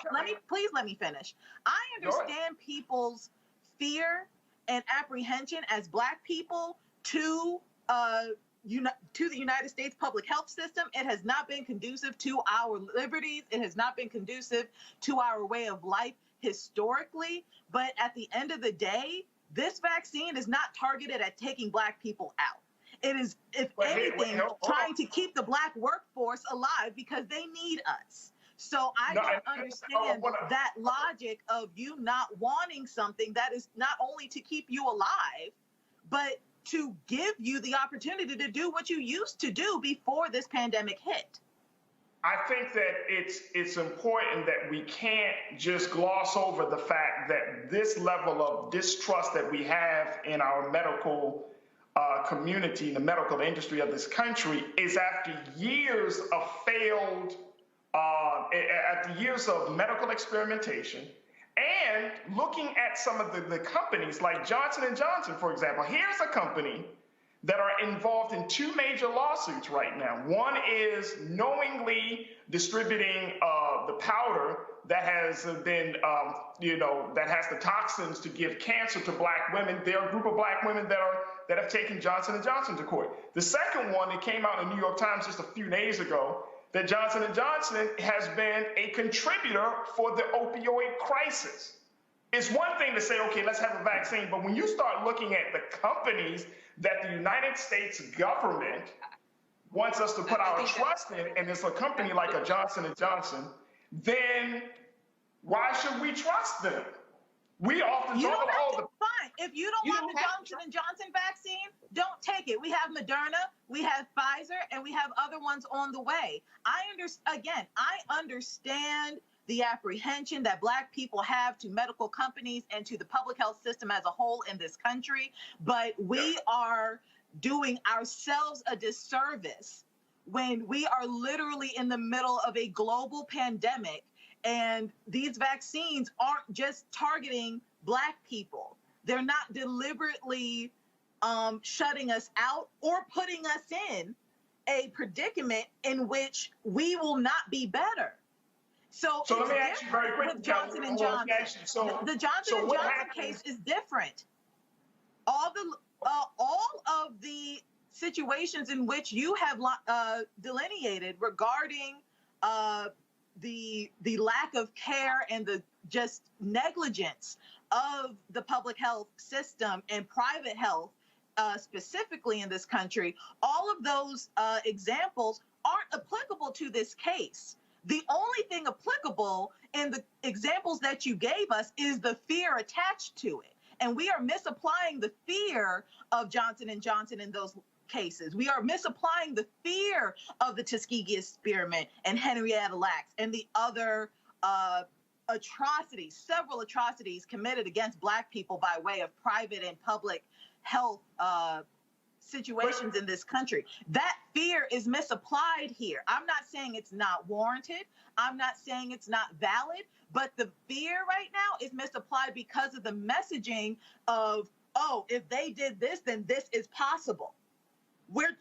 S7: please let me finish. I understand people's fear and apprehension as Black people to the United States public health system. It has not been conducive to our liberties. It has not been conducive to our way of life historically. But at the end of the day, this vaccine is not targeted at taking Black people out. It is, if anything, trying to keep the Black workforce alive because they need us. So I don't understand that logic of you not wanting something that is not only to keep you alive, but to give you the opportunity to do what you used to do before this pandemic hit.
S2: I think that it's important that we can't just gloss over the fact that this level of distrust that we have in our medical community, the medical industry of this country, is after years of failed, after years of medical experimentation, and looking at some of the companies like Johnson & Johnson, for example. Here's a company that are involved in 2 major lawsuits right now. One is knowingly distributing the powder that has been, that has the toxins to give cancer to Black women. There are a group of Black women that have taken Johnson & Johnson to court. The second one, it came out in the New York Times just a few days ago, that Johnson & Johnson has been a contributor for the opioid crisis. It's one thing to say, okay, let's have a vaccine, but when you start looking at the companies that the United States government wants us to put our trust in, and it's a company like a Johnson & Johnson, then why should we trust them? We often talk about
S7: fine. If you don't want the Johnson & Johnson vaccine, don't take it. We have Moderna, we have Pfizer, and we have other ones on the way. I understand the apprehension that Black people have to medical companies and to the public health system as a whole in this country, but we are doing ourselves a disservice when we are literally in the middle of a global pandemic, and these vaccines aren't just targeting Black people. They're not deliberately shutting us out or putting us in a predicament in which we will not be better. So
S2: let me ask you very quickly,
S7: with Johnson & Johnson. The Johnson & Johnson case is different. All of the situations in which you have delineated regarding the lack of care and the just negligence of the public health system and private health, specifically in this country, all of those examples aren't applicable to this case. The only thing applicable in the examples that you gave us is the fear attached to it. And we are misapplying the fear of Johnson & Johnson in those cases. We are misapplying the fear of the Tuskegee experiment and Henrietta Lacks and the other atrocities, several atrocities committed against Black people by way of private and public health situations in this country. That fear is misapplied here. I'm not saying it's not warranted. I'm not saying it's not valid, but the fear right now is misapplied because of the messaging of, oh, if they did this, then this is possible. We're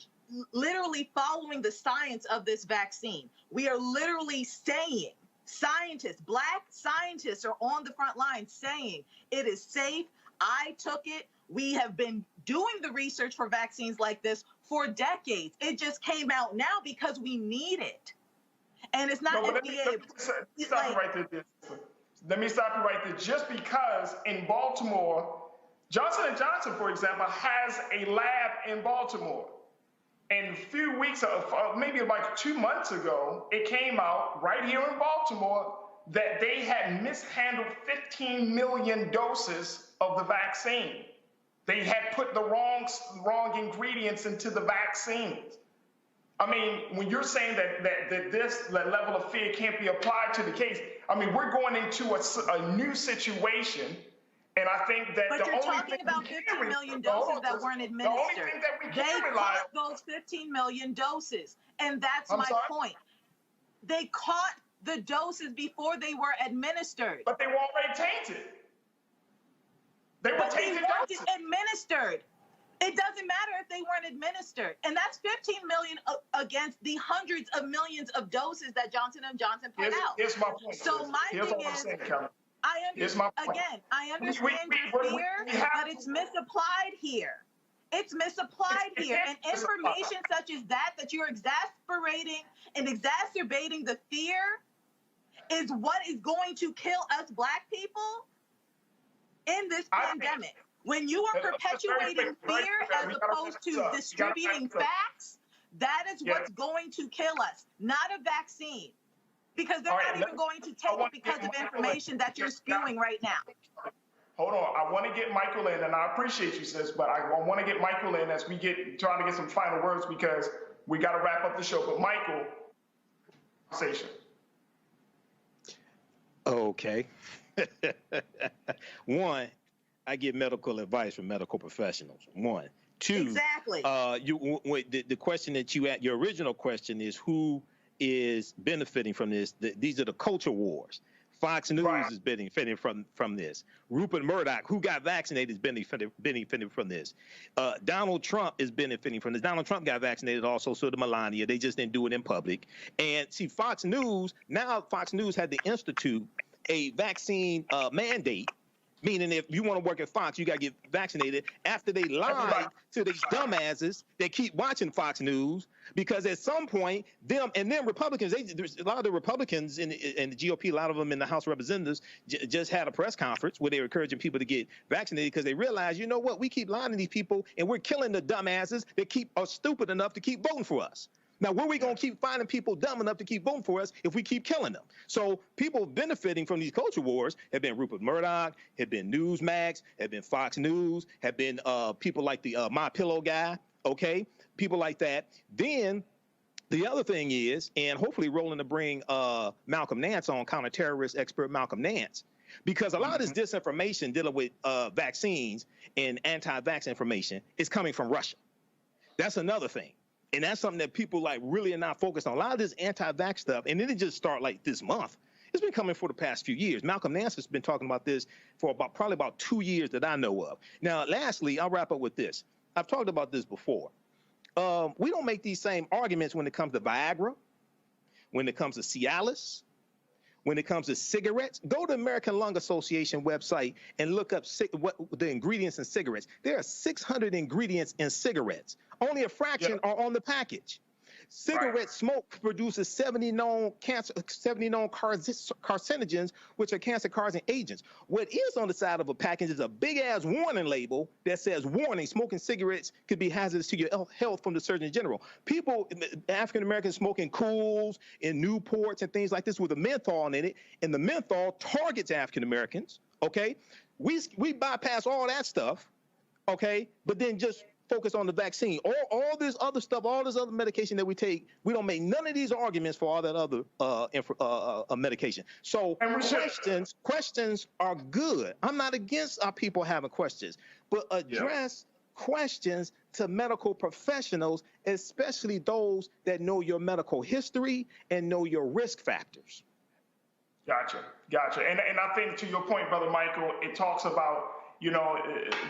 S7: literally following the science of this vaccine. We are literally saying, scientists, Black scientists are on the front line saying it is safe. I took it. We have been doing the research for vaccines like this for decades. It just came out now because we need it. And it's not FDA.
S2: Let me stop you right there. Just because in Baltimore, Johnson & Johnson, for example, has a lab in Baltimore. And a few weeks, maybe like 2 months ago, it came out right here in Baltimore that they had mishandled 15 million doses of the vaccine. They had put the wrong ingredients into the vaccines. I mean, when you're saying that this level of fear can't be applied to the case, I mean, we're going into a new situation, and I think that
S7: but you're talking about 15 million doses that weren't administered.
S2: The only thing that we can
S7: they
S2: rely
S7: caught those 15 million doses, and that's
S2: I'm
S7: my
S2: sorry?
S7: point. They caught the doses before they were administered.
S2: But they were already tainted. They were tainted doses.
S7: Administered. It doesn't matter if they weren't administered. And that's 15 million against the hundreds of millions of doses that Johnson & Johnson put out.
S2: Here's my point.
S7: So my
S2: here's
S7: thing
S2: what I'm
S7: is,
S2: saying, Kelly.
S7: I understand your fear, but it's misapplied here. It's misapplied here. And information such as that you're exasperating and exacerbating the fear is what is going to kill us Black people in this pandemic. When you are perpetuating fear as opposed to distributing facts, that is what's going to kill us, not a vaccine. Because they're not even going to take it because of information that you're spewing right now.
S2: Hold on. I want to get Michael in, and I appreciate you, sis, but I want to get Michael in as we trying to get some final words because we got to wrap up the show. But Michael, conversation.
S5: Okay. One, I get medical advice from medical professionals. One. Two. Exactly. The question that your original question is who is benefiting from this? These are the culture wars. Fox News is benefiting from this. Rupert Murdoch, who got vaccinated, is benefiting from this. Donald Trump is benefiting from this. Donald Trump got vaccinated also, so did Melania. They just didn't do it in public. And see, Fox News had to institute a vaccine mandate, meaning if you want to work at Fox, you got to get vaccinated after they lied to these dumbasses that keep watching Fox News, because at some point, Republicans, there's a lot of the Republicans in the GOP, a lot of them in the House of Representatives, just had a press conference where they were encouraging people to get vaccinated because they realized, you know what, we keep lying to these people and we're killing the dumbasses that are stupid enough to keep voting for us. Now, where are we going to keep finding people dumb enough to keep voting for us if we keep killing them? So people benefiting from these culture wars have been Rupert Murdoch, have been Newsmax, have been Fox News, have been people like the My Pillow guy, okay? People like that. Then the other thing is, and hopefully Roland to bring Malcolm Nance on, counterterrorist expert Malcolm Nance, because a lot of this disinformation dealing with vaccines and anti-vax information is coming from Russia. That's another thing. And that's something that people like really are not focused on. A lot of this anti-vax stuff, and it didn't just start like this month. It's been coming for the past few years. Malcolm Nance has been talking about this for probably about 2 years that I know of. Now, lastly, I'll wrap up with this. I've talked about this before. We don't make these same arguments when it comes to Viagra, when it comes to Cialis, when it comes to cigarettes. Go to the American Lung Association website and look up the ingredients in cigarettes. There are 600 ingredients in cigarettes. Only a fraction are on the package. Cigarette smoke produces 70 known carcinogens, which are cancer-causing agents. What is on the side of a package is a big-ass warning label that says, warning, smoking cigarettes could be hazardous to your health from the Surgeon General. People, African-Americans smoking Cools and Newports and things like this with a menthol in it, and the menthol targets African-Americans, okay? We bypass all that stuff, okay, but then just focus on the vaccine. All this other stuff, all this other medication that we take, we don't make none of these arguments for all that other medication. So questions are good. I'm not against our people having questions, but address questions to medical professionals, especially those that know your medical history and know your risk factors.
S2: Gotcha. And I think to your point, Brother Michael, it talks about, you know,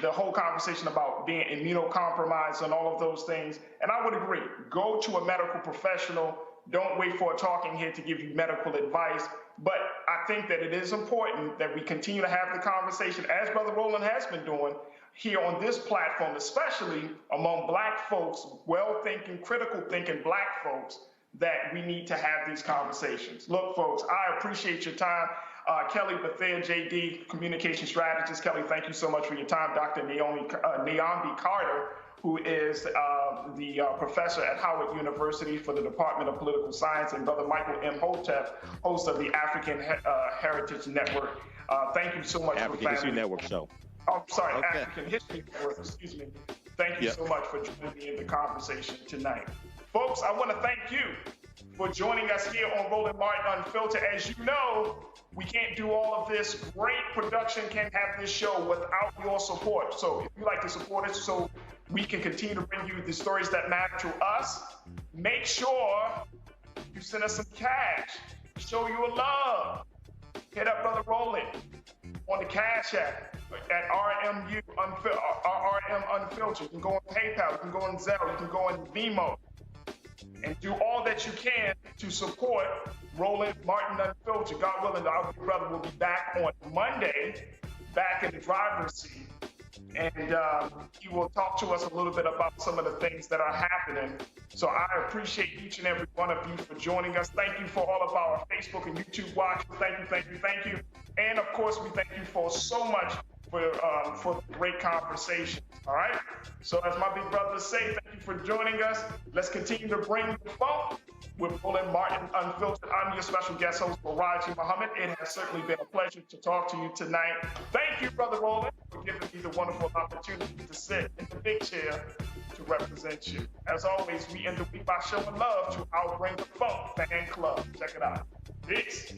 S2: the whole conversation about being immunocompromised and all of those things. And I would agree. Go to a medical professional. Don't wait for a talking head to give you medical advice. But I think that it is important that we continue to have the conversation, as Brother Roland has been doing here on this platform, especially among Black folks, well-thinking, critical thinking Black folks, that we need to have these conversations. Look, folks, I appreciate your time. Kelly Bethea, JD, communication strategist. Kelly, thank you so much for your time. Dr. Niambi Carter, who is the professor at Howard University for the Department of Political Science, and Brother Michael M. Hotep, host of the African Heritage Network. Thank you so much
S5: African History Network show.
S2: Oh, sorry, African History Network, excuse me. Thank you so much for joining me in the conversation tonight. Folks, I want to thank you for joining us here on Roland Martin Unfiltered. As you know, we can't do all of this. Great production can't have this show without your support. So if you'd like to support us so we can continue to bring you the stories that matter to us, make sure you send us some cash. Show your love. Hit up Brother Roland on the Cash App at RM Unfiltered. You can go on PayPal, you can go on Zelle, you can go on Venmo, and do all that you can to support Roland Martin Unfiltered. God willing, our big brother will be back on Monday, back in the driver's seat. And he will talk to us a little bit about some of the things that are happening. So I appreciate each and every one of you for joining us. Thank you for all of our Facebook and YouTube watchers. Thank you, thank you, thank you. And of course, we thank you for so much for great conversation. All right. So as my big brothers say, thank you for joining us. Let's continue to bring the funk with Roland Martin Unfiltered. I'm your special guest host, Raji Muhammad. It has certainly been a pleasure to talk to you tonight. Thank you, Brother Roland, for giving me the wonderful opportunity to sit in the big chair to represent you. As always, we end the week by showing love to our Bring the Funk fan club. Check it out. Peace.